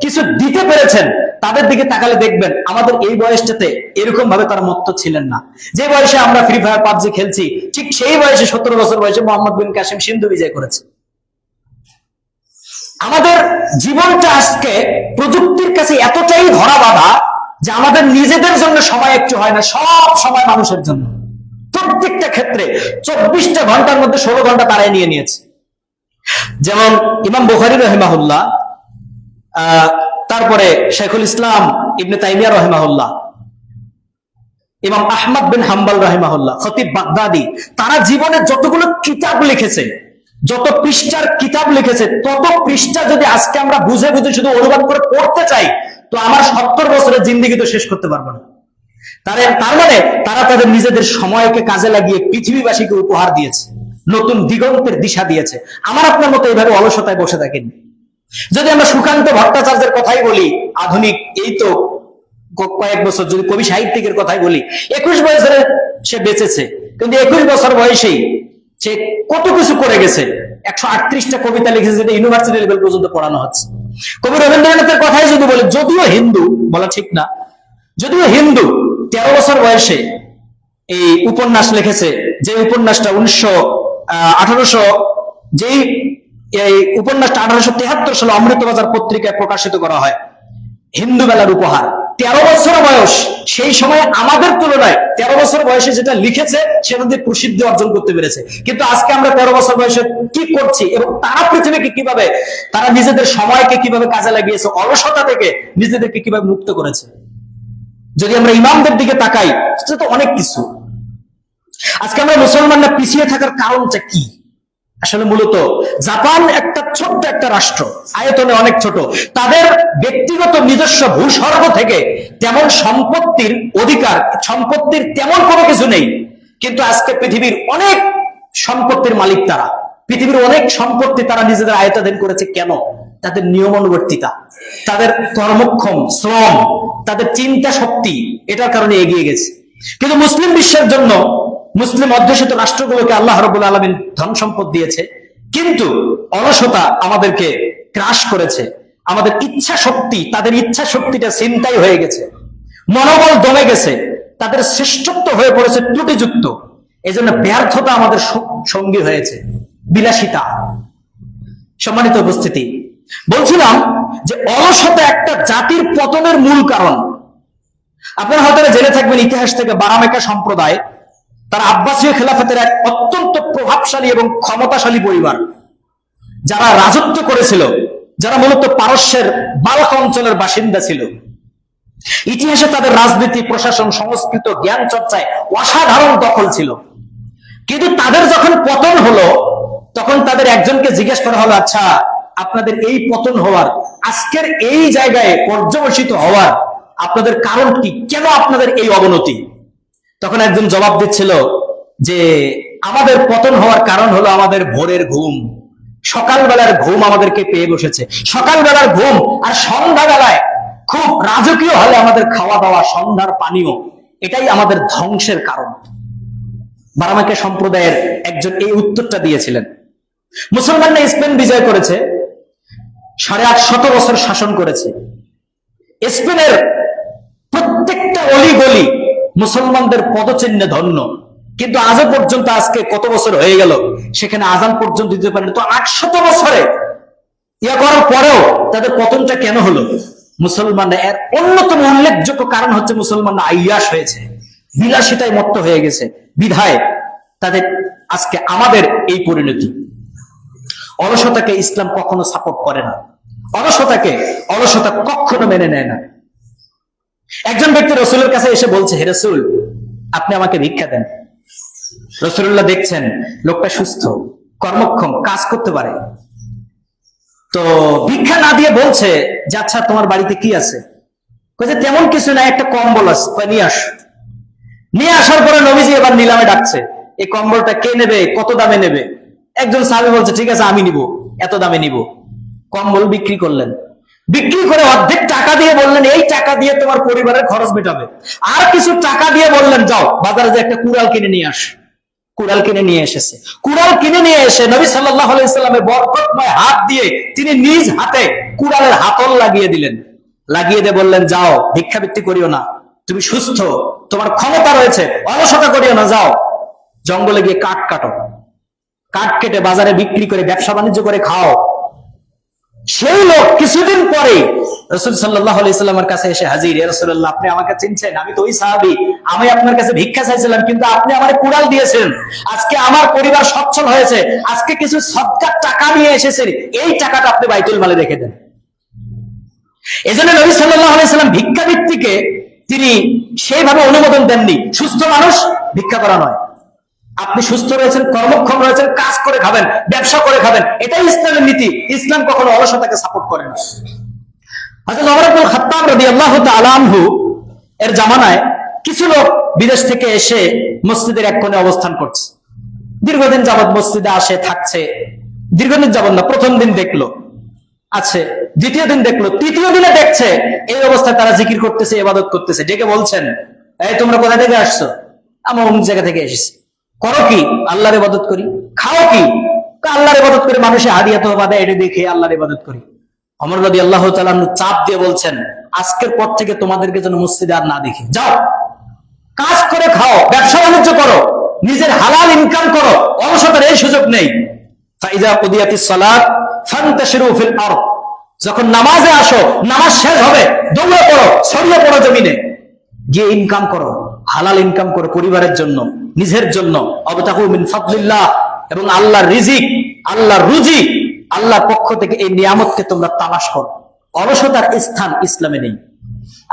কিছু দিতে পেরেছেন, তাদের দিকে তাকালে দেখবেন আমাদের এই বয়সটাতে এরকম ভাবে তারা মত্ত ছিলেন না। যে বয়সে আমরা ফ্রি ফায়ার, পাবজি খেলছি, ঠিক সেই বয়সে, 17 বছর বয়সে মোহাম্মদ বিন কাসিম সিন্ধু বিজয় করেছে। আমাদের জীবনটা আজকে প্রযুক্তির কাছে এতটাই ধরা বাঁধা যে আমাদের নিজেদের জন্য সময় একটু হয় না, সব সময় মানুষের জন্য। প্রত্যেকটা ক্ষেত্রে 24টা ঘন্টার মধ্যে 16 ঘন্টা তারাই নিয়ে নিয়েছে। যেমন ইমাম বুখারী রাহিমাহুল্লাহ, তারপরে শেখুল ইসলাম ইবনে তাইমিয়া রাহিমাহুল্লাহ, ইমাম আহমদ বিন হাম্বল রাহিমাহুল্লাহ, খতিব বাগদাদি, তারা জীবনে যতগুলো কিতাব লিখেছে, যত পৃষ্ঠার কিতাব লিখেছে, তত পৃষ্ঠা যদি আজকে আমরা বুঝে বুঝে শুধু অনুবাদ করে পড়তে চাই, তো আমার 70 বছরের জিন্দেগি তো শেষ করতে পারবো না। তার মানে তারা তাদের নিজেদের সময়কে কাজে লাগিয়ে পৃথিবীবাসীকে উপহার দিয়েছে, নতুন দিগন্তের দিশা দিয়েছে। আমার আপনার মতো এইভাবে অলসতায় বসে থাকেনি। যদি আমরা সুকান্ত ভট্টাচার্যের কথাই বলি, আধুনিক এই তো কয়েক বছর, যদি কবি সাহিত্যিকের কথাই বলি, 21 বছরে সে বেঁচেছে, কিন্তু 21 বছর বয়সেই সে কত কিছু করে গেছে। 138টা কবিতা লিখেছে, যেটা ইউনিভার্সিটি লেভেল পর্যন্ত পড়ানো হচ্ছে। কবি রবীন্দ্রনাথের কথাই যদি বলি, যদিও হিন্দু, বলা ঠিক না, যদিও হিন্দু, 13 বছর বয়সে এই উপন্যাস লিখেছে, যে উপন্যাসটা 1800 যেই এই উপন্যাসটা 1873 সালে অমৃতবাজার পত্রিকায় প্রকাশিত করা হয়, হিন্দু বেলার উপহার। 13 বছর বয়স, সেই সময় আমাদের তুলনায় 13 বছর বয়সে যেটা লিখেছে সেটা দিয়ে প্রসিদ্ধি অর্জন করতে পেরেছে। কিন্তু আজকে আমরা 13 বছর বয়সে কি করছি এবং তারা পৃথিবীকে কিভাবে, তারা নিজেদের সময়কে কিভাবে কাজে লাগিয়েছে, অলসতা থেকে নিজেদেরকে কিভাবে মুক্ত করেছে। যদি আমরা ইমামদের দিকে তাকাই, সেটা তো অনেক কিছু। আজকে আমরা মুসলমানরা পিছিয়ে থাকার কারণটা কি? আসলে মূলত জাপান একটা ছোট্ট একটা রাষ্ট্র, আয়তনে অনেক ছোট, তাদের ব্যক্তিগত নিজস্ব ভূস্বর্গ থেকে তেমন সম্পত্তির অধিকার, সম্পত্তির তেমন কোনো কিছু নেই। কিন্তু আজকে পৃথিবীর অনেক সম্পত্তির মালিক তারা, পৃথিবীর অনেক সম্পত্তি তারা নিজেদের আয়ত্তাধীন করেছে। কেন? তাদের নিয়মানুবর্তিতা, তাদের কর্মক্ষম শ্রম, তাদের চিন্তা শক্তি, এটার কারণে এগিয়ে গেছে। কিন্তু মুসলিম বিশ্বের জন্য, মুসলিম অধ্যুষিত রাষ্ট্রগুলোকে আল্লাহ রাব্বুল আলামিন ধন সম্পদ দিয়েছে, কিন্তু অলসতা আমাদেরকে ক্রাশ করেছে। আমাদের ইচ্ছা শক্তি, তাদের ইচ্ছা শক্তিটা ছিনতাই হয়ে গেছে, মনোবল দমে গেছে, তাদের শ্রেষ্ঠত্ব হয়ে পড়েছে ত্রুটিযুক্ত। এজন্য ব্যর্থতা আমাদের সঙ্গী হয়েছে, বিলাসিতা। সম্মানিত উপস্থিতি, বলছিলাম যে অলসতা একটা জাতির পতনের মূল কারণ। আপনারা হয়তো জেনে থাকবেন ইতিহাস থেকে, বারামেকা সম্প্রদায়, তারা আব্বাসীয় খেলাফতের এক অত্যন্ত প্রভাবশালী এবং ক্ষমতাশালী পরিবার, যারা রাজত্ব করেছিল, যারা মূলত পারস্যের বাল্ক অঞ্চলের বাসিন্দা ছিল। ইতিহাসে তাদের রাজনীতি, প্রশাসন, সংস্কৃত, জ্ঞান চর্চায় অসাধারণ দখল ছিল। কিন্তু তাদের যখন পতন হলো, তখন তাদের একজনকে জিজ্ঞেস করা হলো, আচ্ছা আপনাদের এই পতন হওয়ার, আজকের এই জায়গায় পর্যবসিত হওয়ার আপনাদের কারণ কি? কেন আপনাদের এই অবনতি? তখন একজন জবাব দিচ্ছিল যে আমাদের পতন হওয়ার কারণ হলো আমাদের ভোরের ঘুম, সকালবেলার ঘুম আমাদেরকে পেয়ে বসেছে। সকালবেলার ঘুম আর সন্ধ্যাবেলায় খুব রাজকীয় হলে আমাদের খাওয়া দাওয়া, সন্ধ্যার পানীয়, এটাই আমাদের ধ্বংসের কারণ। বারামাকে সম্প্রদায়ের একজন এই উত্তরটা দিয়েছিলেন। মুসলমানরা স্পেন বিজয় করেছে, 850 বছর শাসন করেছে। স্পেনের প্রত্যেকটা অলিগলি মুসলমানদের পদচিহ্নে ধন্য, কিন্তু আজও পর্যন্ত, আজকে কত বছর হয়ে গেল, সেখানে আজান পর্যন্ত দিতে পারেনি। তো 800 বছরে ইয়া করার পরেও তাদের পতনটা কেন হলো? মুসলমানরা, এর অন্যতম উল্লেখযোগ্য কারণ হচ্ছে মুসলমানরা আইয়াস হয়েছে, বিলাসিতায় মত্ত হয়ে গেছে, বিধায় তাদের আজকে আমাদের এই পরিণতি। অলসতাকে ইসলাম কখনো সাপোর্ট করে না, অলসতা কখনো মেনে নেয় না। একজন ব্যক্তি রাসূলের কাছে এসে বলছে, হে রাসূল, আপনি আমাকে ভিক্ষা দেন। রাসূলুল্লাহ দেখছেন লোকটা সুস্থ, কর্মক্ষম, কাজ করতে পারে, তো ভিক্ষা না দিয়ে বলছে যে আচ্ছা তোমার বাড়িতে কি আছে? কইছে তেমন কিছু না, একটা কম্বল আছে, নিয়ে আস। নিয়ে আসার পরে নবীজি এবার নিলামে ডাকছে, এই কম্বলটা কে নেবে, কত দামে নেবে? একজন সাহাবী বলছে ঠিক আছে আমি নিব, এত দামে নিব। কম্বল বিক্রি করলেন, বিক্রি করে অর্ধেক টাকা দিয়ে বললেন এই টাকা দিয়ে তোমার পরিবারের খরচ মেটাবে। আর কিছু টাকা দিয়ে বললেন যাও বাজারে যে একটা কুড়াল কিনে নিয়ে আস। কুড়াল কিনে নিয়ে এসেছে। কুড়াল কিনে নিয়ে এসে নবী সাল্লাল্লাহু আলাইহি সাল্লামের বরকতময় হাত দিয়ে তিনি নিজ হাতে কুড়ালের হাতল লাগিয়ে দিলেন। লাগিয়ে দিয়ে বললেন যাও, ভিক্ষাবৃত্তি করিও না, তুমি সুস্থ, তোমার ক্ষমতা রয়েছে, অলসতা করিও না, যাও জঙ্গলে গিয়ে কাঠ কাটো, কাঠ কেটে বাজারে বিক্রি করে ব্যবসা বাণিজ্য করে খাও। সেই লোক কিছুদিন পরে রাসূল সাল্লাল্লাহু আলাইহি সাল্লামের কাছে এসে হাজির, ইয়া রাসূলুল্লাহ আপনি আমাকে চিনছেন? আমি তো ওই সাহাবী, আমি আপনার কাছে ভিক্ষা চাইছিলাম, কিন্তু আপনি আমারে কুড়াল দিয়েছেন, আজকে আমার পরিবার সচ্ছল হয়েছে, আজকে কিছু সদকার টাকা নিয়ে এসেছেন, এই টাকাটা আপনি বাইতুল মালে রেখে দেন। এজন্য নবী সাল্লাল্লাহু আলাইহি সাল্লাম ভিক্ষাবৃত্তিকে তিনি সেইভাবে অনুমোদন দেননি। সুস্থ মানুষ ভিক্ষা করা নয়, আপনি সুস্থ রয়েছেন, কর্মক্ষম রয়েছেন, কাজ করে খাবেন, ব্যবসা করে খাবেন, এটাই ইসলামের নীতি। ইসলাম কখনো অলসতাকে সাপোর্ট করে না। হযরত ওমর ইবনে খাত্তাব রাদিয়াল্লাহু তাআলা আনহু এর জামানায় কিছু লোক বিদেশ থেকে এসে মসজিদের এক কোণে অবস্থান করছে। দীর্ঘদিন যাবত মসজিদে আসে, থাকছে। দীর্ঘদিন যাবত না, প্রথম দিন দেখলো আছে, দ্বিতীয় দিন দেখলো, তৃতীয় দিনে দেখছে এই অবস্থায় তারা জিকির করতেছে, ইবাদত করতেছে। ডেকে বলছেন, এই তোমরা কোথা থেকে আসছো? আমরা অমুক জায়গা থেকে এসেছি। করো কি? আল্লাহর ইবাদত করি। খাও কি? আল্লাহর ইবাদত করে, মানুষের হাদিয়া তো বাদে এটা দেখে আল্লাহর ইবাদত করি। ওমর রাদিয়াল্লাহু তাআলা চাপ দিয়ে বলছেন, আজকের পর থেকে তোমাদেরকে যেন মসজিদে আর না দেখি, যাও কাজ করে খাও, ব্যবসা বাণিজ্য করো, নিজের হালাল ইনকাম করো, অলসতার এই সুযোগ নেই। ফাইজা কুদিয়াতিস সালাত ফান্তাশিরু ফিল আরদ, যখন নামাজে আসো, নামাজ শেষ হবে, দৌড়ে পড়ো, ছড়িয়ে পড়ো জমিনে। গিয়ে ইনকাম করো, হালাল ইনকাম করো পরিবারের জন্য, নিজের জন্য। অবতাকু মিন ফাদলিল্লাহ, এবং আল্লাহর রিজিক, আল্লাহর রুজি, আল্লাহর পক্ষ থেকে এই নিয়ামতকে তোমরা তালাশ করো। অলসতার স্থান ইসলামে নেই।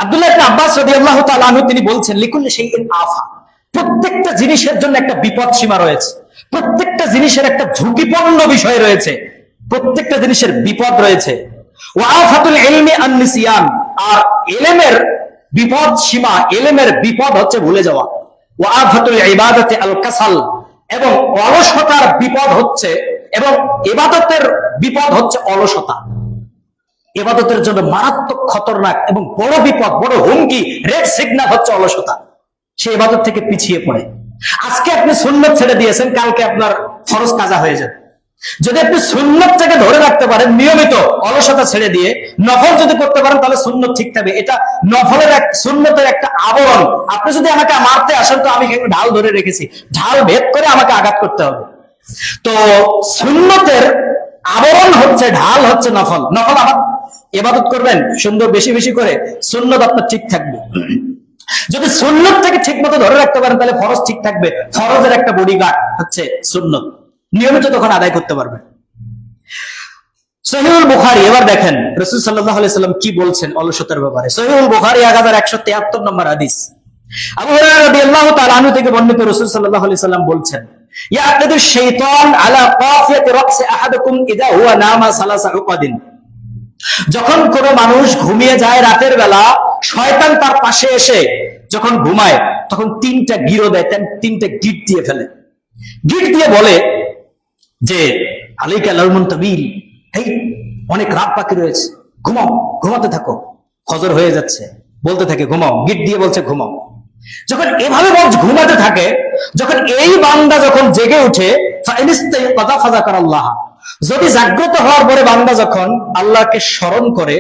আব্দুল্লাহ ইবনে আব্বাস রাদিয়াল্লাহু তাআলা আনহু তিনি বলছেন, লিকুল্লি শাইইন আফা, প্রত্যেকটা জিনিসের জন্য একটা বিপদ সীমা রয়েছে, প্রত্যেকটা জিনিসের একটা ঝুঁকিপূর্ণ বিষয় রয়েছে, প্রত্যেকটা জিনিসের বিপদ রয়েছে। ওয়া আফাতুল ইলমি আন নিসিয়ান, আর ইলমের বিপদ সীমা, ইলমের বিপদ হচ্ছে ভুলে যাওয়া। ওয়া আফাতুল ইবাদাতি আল কাসাল, এবং অলসতার বিপদ হচ্ছে, এবং ইবাদতের বিপদ হচ্ছে অলসতা। ইবাদতের জন্য মারাত্মক খতরনাক এবং বড় বিপদ, বড় হুমকি, রেড সিগন্যাল হচ্ছে অলসতা। সে ইবাদত থেকে পিছিয়ে পড়ে। আজকে আপনি সুন্নত ছেড়ে দিয়েছেন, কালকে আপনার ফরজ কাজা হয়ে যাবে। যদি আপনি সুন্নতটাকে ধরে রাখতে পারেন, নিয়মিত অলসতা ছেড়ে দিয়ে নফল যদি করতে পারেন, তাহলে সুন্নত ঠিক থাকবে। এটা নফলের সুন্নতের একটা আবরণ। আপনি যদি আমাকে মারতে আসেন, তো আমি ঢাল ধরে রেখেছি, ঢাল ভেদ করে আমাকে আঘাত করতে হবে। তো সুন্নতের আবরণ হচ্ছে, ঢাল হচ্ছে নফল। নফল আবার ইবাদত করবেন সুন্দর বেশি বেশি করে, সুন্নত আপনার ঠিক থাকবে। যদি সুন্নত থেকে ঠিক মতো ধরে রাখতে পারেন, তাহলে ফরজ ঠিক থাকবে। ফরজের একটা বডিগার্ড হচ্ছে সুন্নত, নিয়মিত তখন আদায় করতে পারবেন। সহিহুল বুখারী, এবার দেখেন রাসূল সাল্লাল্লাহু আলাইহি সাল্লাম কি বলছেন অলসতার ব্যাপারে। সহিহুল বুখারী 1173 নম্বর হাদিস, আবু হুরায়রা রাদিয়াল্লাহু তাআলা আনহু থেকে বর্ণিত, রাসূল সাল্লাল্লাহু আলাইহি সাল্লাম বলছেন, ইয়াকিদু শাইতান আলা কাফিয়াতি রাসি আহাদুকুম ইযা হুয়া নামা সালাসা উকাদিন। যখন কোন মানুষ ঘুমিয়ে যায় রাতের বেলা, শয়তান তার পাশে এসে যখন ঘুমায়, তখন 3টা গিরো দেয়, 3টে গিট দিয়ে ফেলে। গিট দিয়ে বলে যে আলাইকা লাউমুন তাবিল, এই অনেক রাত বাকি রয়েছে, ঘুমাও, ঘুমাতে থাকো, ফজর হয়ে যাচ্ছে, বলতে থাকে ঘুমাও। গিট দিয়ে বলছে ঘুমাও। যখন এভাবে ঘুমাতে থাকে, যখন এই বান্দা যখন জেগে উঠে, যদি জাগ্রত হওয়ার পরে বান্দা যখন আল্লাহকে স্মরণ করে,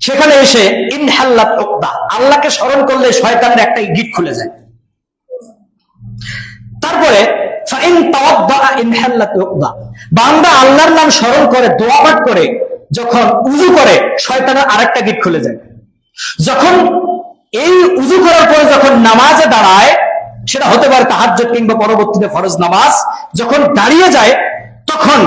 সেখানে এসে ইনহাল্লাত উকদা, আল্লাহকে স্মরণ করলে শয়তানের একটা গিট খুলে যায়। তারপরে বান্দা আল্লাহর নাম স্মরণ করে, দোয়া পাঠ করে, যখন উযু করে, শয়তানের আরেকটা গিট খুলে যায়। যখন এই উযু করার পরে যখন নামাজে দাঁড়ায়, সেটা হতে পারে তাহাজ্জুদ কিংবা পরবর্তীতে ফরজ নামাজ, যখন দাঁড়িয়ে যায়, তখন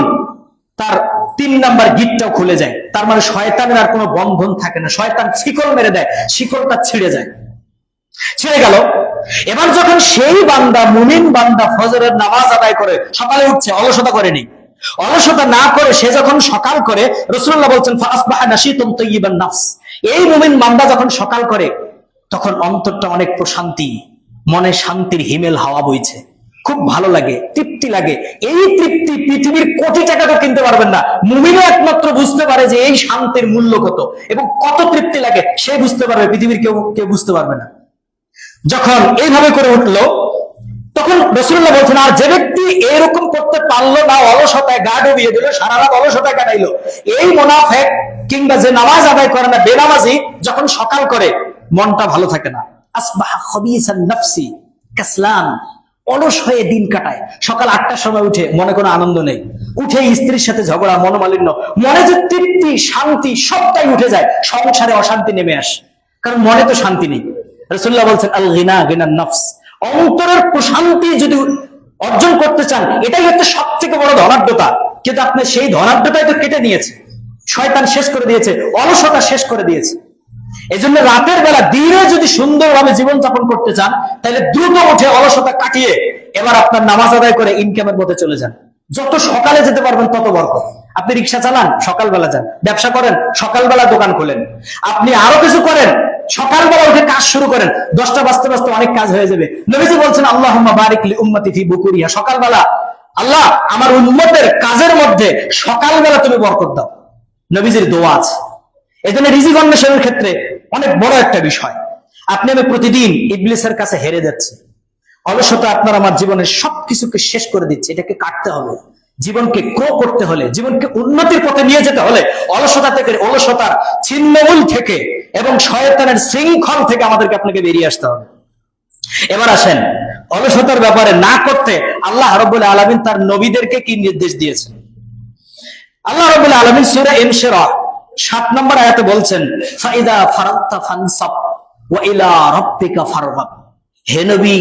তার 3 নাম্বার গিটটাও খুলে যায়। তার মানে শয়তানের আর কোনো বন্ধন থাকে না, শয়তান শিকল মেরে দেয়, শিকলটা ছিঁড়ে যায়, ছিঁড়ে গেল। এবার যখন সেই বান্দা, মুমিন বান্দা ফজরের নামাজ আদায় করে সকালে উঠছে, অলসতা করেনি, অলসতা না করে সে যখন সকাল করে, রাসূলুল্লাহ বলছেন ফাসবাহা নাশীতুন তাইয়িবান নাফস, এই মুমিন বান্দা যখন সকাল করে, তখন অন্তরটা অনেক প্রশান্তি, মনে শান্তির হিমেল হাওয়া বইছে, খুব ভালো লাগে, তৃপ্তি লাগে। এই তৃপ্তি পৃথিবীর কোটি টাকা তো কিনতে পারবেন না। মুমিনও একমাত্র বুঝতে পারে যে এই শান্তির মূল্য কত এবং কত তৃপ্তি লাগে, সে বুঝতে পারবে, পৃথিবীর কেউ বুঝতে পারবে না। যখন এইভাবে করে উঠলো, তখন রাসূলুল্লাহ বলছেন, আর যে ব্যক্তি এরকম করতে পারলো না, অলসতায় গা ডুবিয়ে দিল, সারা রাত অলসতায় কাটাইলো, এই মুনাফিক কিংবা যে নামাজ আদায় করে না, বেনামাজি, যখন সকাল করে মনটা ভালো থাকে না। আসবাহা খবিসান নাফসি কাসলান, অলস হয়ে দিন কাটায়। সকাল 8টার সময় উঠে মনে কোনো আনন্দ নেই, উঠে স্ত্রীর সাথে ঝগড়া, মনোমালিন্য, মনে যে তৃপ্তি শান্তি সবটাই উঠে যায়, সংসারে অশান্তি নেমে আসে, কারণ মনে তো শান্তি নেই। রাসূলুল্লাহ বলছেন আল গিনা গিনান নফস, অন্তরের প্রশান্তি যদি অর্জন করতে চান, এটাই হচ্ছে সবথেকে বড় ধনাঢ্যতা। কিন্তু আপনি সেই ধনাঢ্যতাই তো কেটে নিয়েছে, শয়তান শেষ করে দিয়েছে, অলসতা শেষ করে দিয়েছে। এই জন্য রাতের বেলা দিনে যদি সুন্দরভাবে জীবনযাপন করতে চান, তাহলে দ্রুত উঠে অলসতা কাটিয়ে এবার আপনার নামাজ আদায় করে ইনকামের মধ্যে চলে যান। যত সকালে যেতে পারবেন তত বরকত। আপনি রিক্সা চালান, সকালবেলা যান। ব্যবসা করেন, সকালবেলা দোকান খোলেন। আপনি আরো কিছু করেন, সকালবেলা উঠে কাজ শুরু করেন, 10টা বাজতে বাজতে অনেক কাজ হয়ে যাবে। নবীজি বলছেন আল্লাহুম্মা বারিক লি উম্মতি ফি বুকুরিহা, সকালবেলা আল্লাহ আমার উম্মতের কাজের মধ্যে সকালবেলা তুমি বরকত দাও। নবীজির দোয়া আছে। এজন্য রিজিক অন্বেষণের ক্ষেত্রে অনেক বড় একটা বিষয়। আপনি আমি প্রতিদিন ইবলিসের কাছে হেরে যাচ্ছি। অলসতা আপনার আমার জীবনের সবকিছুকে শেষ করে দিচ্ছে। এটাকে কাটতে হবে। জীবনকে গ্রো করতে হলে, জীবনকে উন্নতির পথে নিয়ে যেতে হলে অলসতা থেকে, অলসতার ছিন্নমূল থেকে এবং শয়তানের শৃঙ্খল থেকে আমাদেরকে আপনাকে বেরিয়ে আসতে হবে। এবার আসেন অলসতার ব্যাপারে না করতে আল্লাহ রাব্বুল আলামিন তার নবীদেরকে কি নির্দেশ দিয়েছেন। আল্লাহ রাব্বুল আলামিন সূরা ইনশিরাহ 7 নম্বর আয়াতে বলছেন ফাইদা ফারাগতা ফানসাব, ওয়া ইলা রাব্বিকা ফারগাব। হে নবী,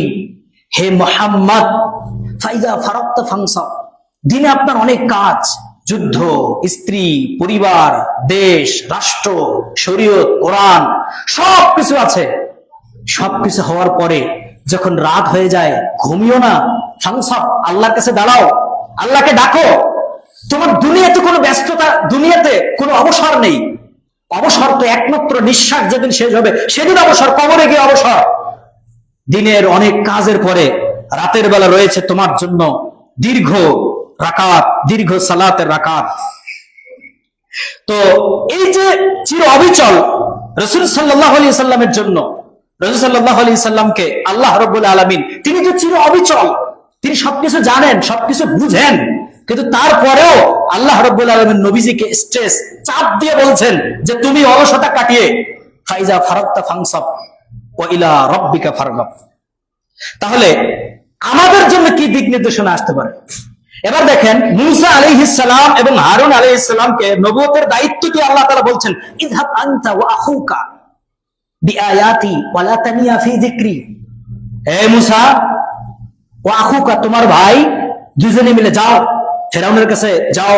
হে মুহাম্মদ, ফাইজা ফারাগতা ফানসাব। দিনে আপনার অনেক কাজ, যুদ্ধ, স্ত্রী, পরিবার, দেশ, রাষ্ট্র, শরীয়ত, কোরআন, সবকিছু আছে। সবকিছু হওয়ার পরে যখন রাত হয়ে যায়, ঘুমিও না, ফানসাব, আল্লাহর কাছে দাঁড়াও, আল্লাহকে ডাকো। তোমার দুনিয়াতে কোনো ব্যস্ততা, দুনিয়াতে কোনো অবসর নেই। অবসর তো একমাত্র নিঃশ্বাস যেদিন শেষ হবে সেদিন অবসর, কবরে গিয়ে অবসর। দিনের অনেক কাজের পরে রাতের বেলা রয়েছে তোমার জন্য দীর্ঘ রাকাত, দীর্ঘ সালাতের রাকাত। তো এই যে চির অবিচল রাসূল সাল্লাল্লাহু আলাইহি সাল্লামের জন্য, রাসূল সাল্লাল্লাহু আলাইহি সাল্লামকে আল্লাহ রাব্বুল আলামিন, তিনি তো চির অবিচল, তিনি সবকিছু জানেন, সবকিছু বুঝেন, কিন্তু তারপরেও আল্লাহ রাব্বুল আলামিন নবীজিকে স্ট্রেস, চাপ দিয়ে বলছেন যে তুমি অলসতা কাটিয়ে ফাইজা ফারাগতা ফানসাব ওয়া ইলা রাব্বিকা ফারগাব। তাহলে আমাদের জন্য কি দিক নির্দেশনা আসতে পারে? এবার দেখেন, মূসা আলাইহিস সালাম এবং হারুন আলাইহিস সালামকে নবুয়তের দায়িত্ব দিয়ে আল্লাহ তাআলা বলছেন, ইযহাব আনতা ওয়া আখুকা বিআয়াতি ওয়া লা তানিয়া ফি যিকরি। হে মূসা, ওয়া আখুকা, তোমার ভাই, দুজনে মিলে যাও, ফেরাউনের কাছে যাও,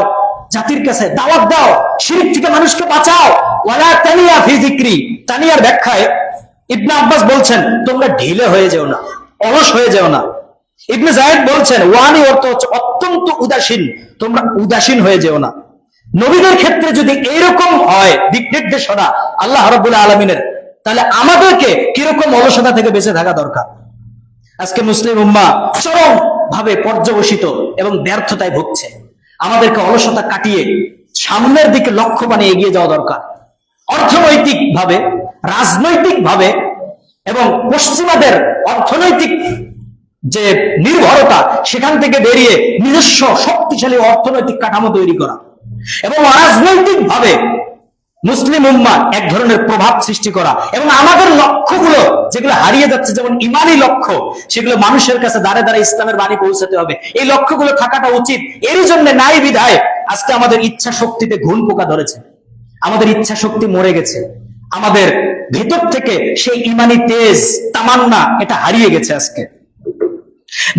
জাতির কাছে দাওয়াত দাও, শিরক থেকে মানুষকে বাঁচাও। ওয়া লা তানিয়া ফি যিকরি, তানিয়ার ব্যাখ্যায় ইবনে আব্বাস বলছেন, তোমরা ঢিলে হয়ে যেও না, অলস হয়ে যেও না। ইবনে যায়েদ বলছেন, ওয়ানি অর্থ হচ্ছে অত্যন্ত উদাসীন, তোমরা উদাসীন হয়ে যেও না। নবীদের ক্ষেত্রে যদি এইরকম হয় দিক নির্দেশনা আল্লাহ রাব্বুল আলামিনের, তাহলে আমাদেরকে কিরকম অলসতা থেকে বেঁচে থাকা দরকার। আজকে মুসলিম উম্মাহ চরম ভাবে পর্যবসিত এবং ব্যর্থতায় ভুগছে। আমাদেরকে অলসতা কাটিয়ে সামনের দিকে লক্ষ্য বানিয়ে এগিয়ে যাওয়া দরকার। অর্থনৈতিক ভাবে, রাজনৈতিক ভাবে এবং পশ্চিমাদের অর্থনৈতিক যে নির্ভরতা, সেখান থেকে বেরিয়ে নিজস্ব শক্তিশালী অর্থনৈতিক কাঠামো তৈরি করা, এবং রাজনৈতিক ভাবে মুসলিম উম্মাহ এক ধরনের প্রভাব সৃষ্টি করা, এবং আমাদের লক্ষ্যগুলো যেগুলো হারিয়ে যাচ্ছে, যেমন ইমানি লক্ষ্য, সেগুলো মানুষের কাছে দাঁড়ে দাঁড়ে ইসলামের বাণী পৌঁছাতে হবে। এই লক্ষ্যগুলো থাকাটা উচিত। এরই জন্য নাই বিধায় আজকে আমাদের ইচ্ছা শক্তিতে ঘুণ পোকা ধরেছে, আমাদের ইচ্ছা শক্তি মরে গেছে, আমাদের ভেতর থেকে সেই ইমানি তেজ, তামান্না, এটা হারিয়ে গেছে আজকে।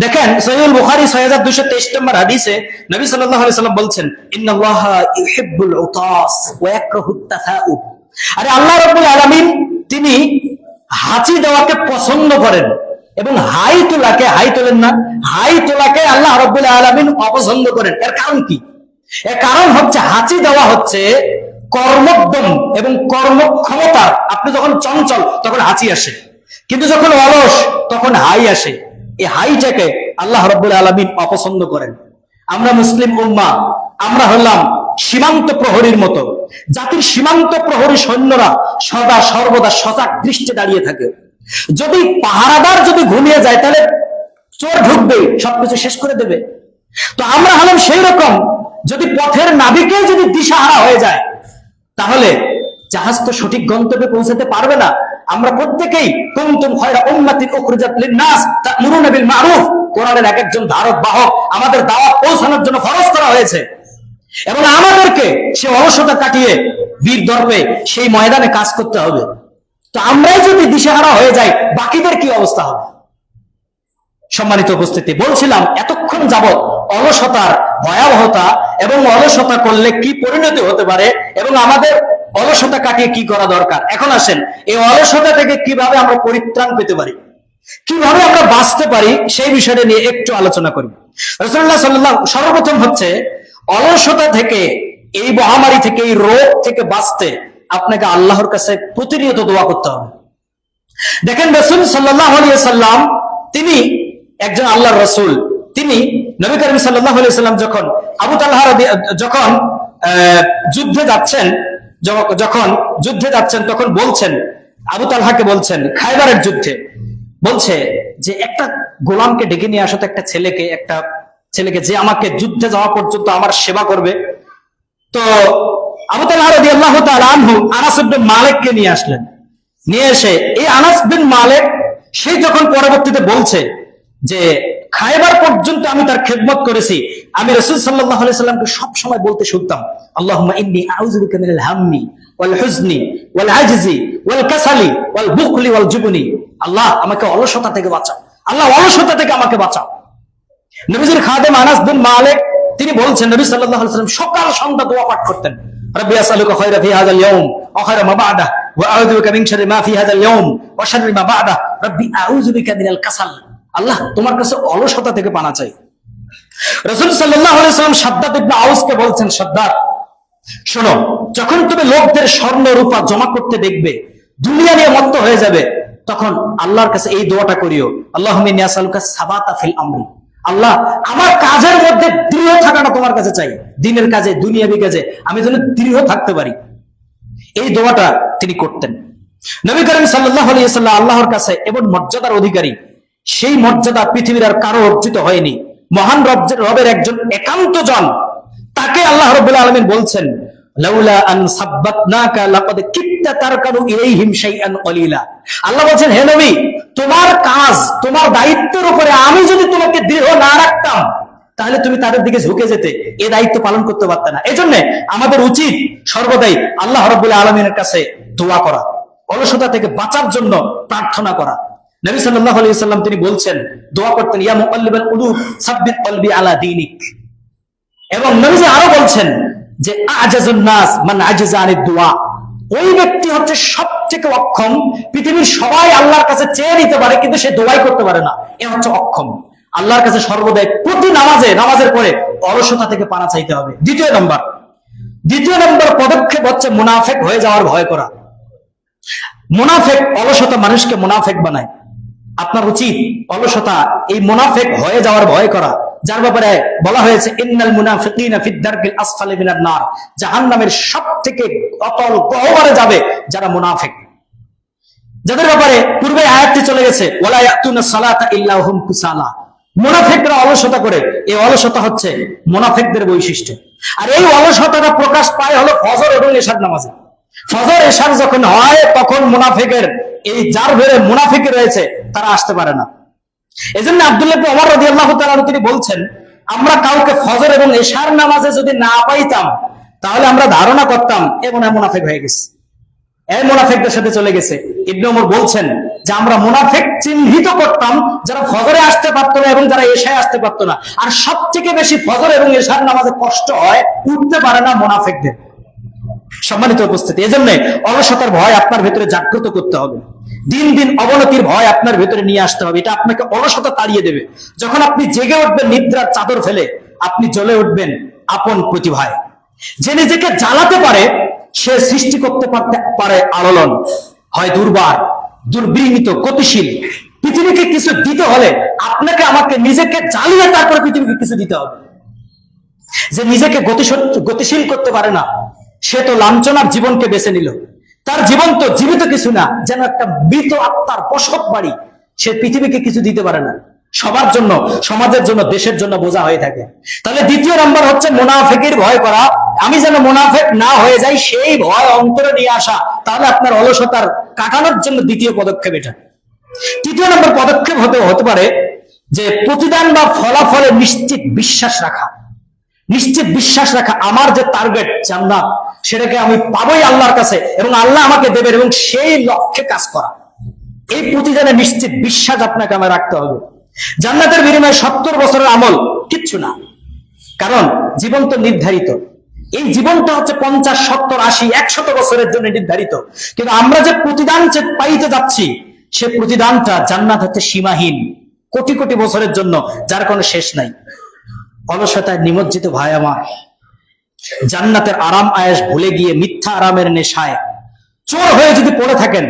দেখেন, সহিহুল বুখারী 6223 নম্বর হাদিসে নবী সাল্লাল্লাহু আলাইহি সাল্লাম বলছেন, ইন্নাল্লাহা ইউহিব্বুল উতাস ওয়া ইয়াকরাহুত তাসাউব। আরে আল্লাহ রাব্বুল আলামিন তিনি হাঁচি দেওয়াকে পছন্দ করেন, এবং হাই তোলাকে, হাই তোলেন না, হাই তোলাকে আল্লাহ রাব্বুল আলামিন অপছন্দ করেন। এর কারণ কি? এর কারণ হচ্ছে, হাঁচি দেওয়া হচ্ছে কর্মোদ্যম এবং কর্মক্ষমতা। আপনি যখন চঞ্চল তখন হাঁচি আসে, কিন্তু যখন অলস তখন হাই আসে। এই হাইটাকে আল্লাহ রাব্বুল আলামিন অপছন্দ করেন। আমরা মুসলিম উম্মাহ, আমরা হলাম সীমান্ত প্রহরীর মতো। জাতির সীমান্ত প্রহরী সৈন্যরা সদা সর্বদা সজাগ দৃষ্টি দাঁড়িয়ে থাকে। যদি পাহারাদার যদি ঘুমিয়ে যায়, তাহলে চোর ঢুকবে, সবকিছু শেষ করে দেবে। তো আমরা হলাম সেই রকম, যদি পথের নাবিকে যদি দিশাহারা হয়ে যায়, তাহলে জাহাজ তো সঠিক গন্তব্যে পৌঁছাতে পারবে না। আমরা প্রত্যেকেই কুনতুম খায়রা উম্মাতিন উখরিজাত লিন-নাস তা'মুরুনা বিল মা'রুফ, কোরআনের এক একজন ধারক বাহক আমাদের দাওয়াত পৌঁছানোর জন্য ফরজ করা হয়েছে, এবং আমাদেরকে সে অলসতা কাটিয়ে বীর দর্পে সেই ময়দানে কাজ করতে হবে। তো আমরাই যদি দিশাহারা হয়ে যাই, বাকিদের কি অবস্থা হবে? সম্মানিত উপস্থিতি, বলছিলাম এতক্ষণ যাবৎ অলসতার ভয়াবহতা এবং অলসতা করলে কি পরিণতি হতে পারে, এবং আমাদের অলসতা কাটিয়ে কি করা দরকার। এখন আসেন, এই অলসতা থেকে কিভাবে আমরা পরিত্রাণ পেতে পারি, কিভাবে আমরা বাঁচতে পারি, সেই বিষয়টা নিয়ে একটু আলোচনা করি। রাসূলুল্লাহ সাল্লাল্লাহু, সর্বপ্রথম হচ্ছে অলসতা থেকে, এই মহামারী থেকে, এই রোগ থেকে বাঁচতে আপনাকে আল্লাহর কাছে প্রতিনিয়ত দোয়া করতে হবে। দেখেন, রাসূল সাল্লাল্লাহু আলাইহি ওয়াসাল্লাম তিনি একজন আল্লাহর রাসূল। তিনি নবী করিম সাল্লাল্লাহু আলাইহি ওয়াসাল্লাম যখন আবু তালহা যখন যুদ্ধে যাচ্ছেন, তখন বলছেন, আবু তালহাকে বলছেন, খায়বারের যুদ্ধে বলছে যে একটা গোলামকে ডেকে নিয়ে আসো তো, একটা ছেলেকে যে আমাকে যুদ্ধে যাওয়া পর্যন্ত আমার সেবা করবে। তো আবু তালহা রাদিয়াল্লাহু তাআলা আনহু আনাস ইবনে মালিককে নিয়ে আসলেন। নিয়ে এসে এই আনাস বিন মালিক সেই যখন পরবর্তীতে বলছে যে খায়বার পর্যন্ত আমি তার খেদমত করেছি, আমি রাসূল সাল্লাল্লাহু আলাইহি সাল্লামকে সব সময় বলতে শুনতাম, আল্লাহুম্মা ইন্নী আউযু বিকা মিনাল হাম্মি ওয়াল হুজনি ওয়াল আজজি ওয়াল কাসালি ওয়াল বুখলি ওয়াল জুবনি। আল্লাহ আমাকে অলসতা থেকে বাঁচাও, আল্লাহ অলসতা থেকে আমাকে বাঁচাও। নবীজির খাদেম আনাস বিন মালিক তিনি বলছেন, নবী সাল্লাল্লাহু আলাইহি ওয়াসাল্লাম সকাল সন্ধ্যা দোয়া পাঠ করতেন, রব্বি আসআলুকা খায়রা ফি হাযাল ইয়াউম ওয়া খায়রা মা বা'দাহু ওয়া আউযু বিকা মিন শাররি মা ফি হাযাল ইয়াউম ওয়া শাররি মা বা'দাহু রব্বি আউযু বিকা মিনাল কাসাল। আল্লাহ তোমার কাছে অলসতা থেকে পানা চাই। রাসূল সাল্লাল্লাহু আলাইহি ওয়াসাল্লাম শাদ্দাদ ইবনে আউসকে বলছেন, শাদ্দাদ শোনো, যখন তুমি লোকদের স্বর্ণ রূপা জমা করতে দেখবে, দুনিয়া নিয়ে মত্ত হয়ে যাবে, তখন আল্লাহর কাছে এই দোয়াটা করিও, আল্লাহুম্মা ইন্নী আসআলুকা সাবাতা ফিল আমরি। আল্লাহ আমার কাজের মধ্যে দৃঢ় থাকাটা তোমার কাছে চাই, দিনের কাজে দুনিয়াবি কাজে আমি যেন দৃঢ় থাকতে পারি। এই দোয়াটা তিনি করতেন। নবী করিম সাল্লাল্লাহু আলাইহি ওয়াসাল্লাম আল্লাহর কাছে এমন মর্যাদার অধিকারী, সেই মর্যাদা পৃথিবীর আর কারো অর্জিত হয়নি। মহান রবের একজন একান্ত জন, তাকে আল্লাহ রাব্বুল আলামিন বলছেন, লাউলা আন সাব্বাতনাকা লাকাদ কিত্তা তারকানু ইলাইহিম শাইআন কলিলা। আল্লাহ বলেন, হে নবী, তোমার কাজ, তোমার দায়িত্বের উপরে আমি যদি তোমাকে দৃঢ় না রাখতাম, তাহলে তুমি তাদের দিকে ঝুঁকে যেতে, এই দায়িত্ব পালন করতে পারতে না। এজন্য আমাদের উচিত সর্বদাই আল্লাহ রাব্বুল আলামিনের কাছে দোয়া করা, অলসতা থেকে বাঁচার জন্য প্রার্থনা করা। নবী সাল্লাল্লাহু আলাইহি ওয়াসাল্লাম তিনি বলছেন, দোয়া করতেন, ইয়া মুকাল্লিবাল কুলুব সাব্বিত কলবি আলা দীনিক। এবং নবীজি আরো বলছেন যে আজাজুন নাস মান আজাজা আনিদ দুআ। ওই ব্যক্তি হচ্ছে সবথেকে অক্ষম, পৃথিবীর সবাই আল্লাহর কাছে চেয়ে নিতে পারে কিন্তু সে দোয়াই করতে পারে না, এ হচ্ছে অক্ষম। আল্লাহর কাছে সর্বদাই প্রতি নামাজের পরে অলসতা থেকে পানা চাইতে হবে। দ্বিতীয় নম্বর পদক্ষেপ হচ্ছে মুনাফিক হয়ে যাওয়ার ভয় করা। মুনাফিক, অলসতা মানুষকে মুনাফিক বানায়। আপনার উচিত অলসতা, এই মুনাফিক হয়ে যাওয়ার ভয় করা, যার ব্যাপারে বলা হয়েছে ইন্নাল মুনাফিকিনা ফিদ দারকিল আসফালি মিনান নার, জাহান্নামের সবথেকে অতল গহ্বরে যাবে যারা মুনাফিক, যাদের ব্যাপারে পূর্বে আয়াতটি চলে গেছে, ওয়ালা ইয়াতুনা সালাতা ইল্লা হুম কুসালা। মুনাফিকরা অলসতা করে, এই অলসতা হচ্ছে মুনাফিকদের বৈশিষ্ট্য। আর এই অলসতাটা প্রকাশ পায় হলো ফজর এবং ইশার নামাজে। ফজর ইশার যখন হয় তখন মুনাফিকের, এই যার ভেতরে মুনাফিক রয়েছে তারা আসতে পারে না। এজন্য আব্দুল্লাহ ইবনে ওমর রাদিয়াল্লাহু তাআলা তিনি বলছেন, আমরা কাউকে ফজর এবং ইশার নামাজে যদি না পাইতাম, তাহলে আমরা ধারণা করতাম এমন মুনাফিক হয়ে গেছে, এই মুনাফিকদের সাথে চলে গেছে। ইবনে ওমর বলছেন যে আমরা মুনাফিক চিহ্নিত করতাম যারা ফজরে আসতে পারতো না এবং যারা ইশায় আসতে পারতো না। আর সবথেকে বেশি ফজর এবং ইশার নামাজে কষ্ট হয়, উঠতে পারে না মুনাফিকদের। সম্মানিত উপস্থিতি, এজন্য অলসতার ভয় আপনার ভেতরে জাগ্রত করতে হবে। দিন দিন অবনতির ভয় আপনার ভেতরে নিয়ে আসতে হবে, এটা আপনাকে অলসতা তাড়িয়ে দেবে। যখন আপনি জেগে উঠবেন নিদ্রার চাদর ফেলে, আপনি জ্বলে উঠবেন আপন প্রতিভায়। যে নিজেকে জ্বালাতে পারে সে সৃষ্টি করতে পারে আলোড়ন, হয় দুর্বার, দুর্বিনীত, গতিশীল। পৃথিবীকে কিছু দিতে হলে আপনাকে আমাকে নিজেকে জ্বালিয়ে তারপরে পৃথিবীকে কিছু দিতে হবে। যে নিজেকে গতিশীল করতে পারে না, সে তো লাঞ্ছনার জীবনকে বেছে নিল। তার জীবন তো জীবিত কিছু না, যেন একটা মৃত আত্মার বসত বাড়ি। সে পৃথিবীকে কিছু দিতে পারে না, সবার জন্য, সমাজের জন্য, দেশের জন্য বোঝা হয়ে থাকে। তাহলে দ্বিতীয় নম্বর হচ্ছে মুনাফিকের ভয় করা। আমি যেন মুনাফিক না হয়ে যাই, সেই ভয় অন্তরে নিয়ে আসা। তাহলে আপনার অলসতার কাটানোর জন্য দ্বিতীয় পদক্ষেপ এটা। তৃতীয় নম্বর পদক্ষেপ হতে পারে যে প্রতিদান বা ফলাফলে নিশ্চিত বিশ্বাস রাখা। আমার যে টার্গেট জান্নাত, সেটাকে আমি পাবোই আল্লাহর কাছে এবং আল্লাহ আমাকে দেবেন, এবং সেই লক্ষ্যে কাজ করা। এই প্রতিদানে নিশ্চিত বিশ্বাস আপনাকে আমার রাখতে হবে। জান্নাতের বিনিময়ে 70 বছরের আমল কিচ্ছু না, কারণ জীবন তো নির্ধারিত। এই জীবনটা হচ্ছে 50, 70, 80, 100 বছরের জন্য নির্ধারিত। কিন্তু আমরা যে প্রতিদান পাইতে যাচ্ছি, সে প্রতিদানটা জান্নাত হচ্ছে সীমাহীন, কোটি কোটি বছরের জন্য, যার কোনো শেষ নাই। অলসতায় নিমজ্জিত ভাই আমার, জান্নাতের আরাম আয়েশ ভুলে গিয়ে মিথ্যা আরামের নেশায় চোর হয়ে যদি পড়ে থাকেন,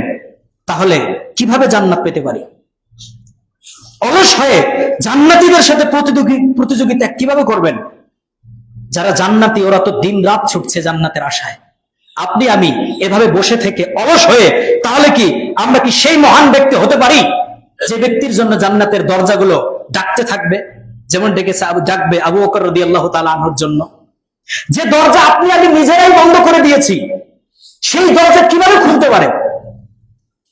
তাহলে কিভাবে জান্নাত পেতে পারি? অলস হয়ে জান্নাতীদের সাথে প্রতিযোগিতা কিভাবে করবেন? যারা জান্নাতি, ওরা তো দিন রাত ছুটছে জান্নাতের আশায়। আপনি আমি এভাবে বসে থেকে অলস হয়ে, তাহলে কি আমরা কি সেই মহান ব্যক্তি হতে পারি যে ব্যক্তির জন্য জান্নাতের দরজাগুলো ডাকতে থাকবে, যেমন ডাকবে আবু বকর রাদিয়াল্লাহু তাআলা আনহুর জন্য? যে দরজা আপনি আমি নিজেরাই বন্ধ করে দিয়েছি, সেই দরজা কিভাবে খুলতে পারে?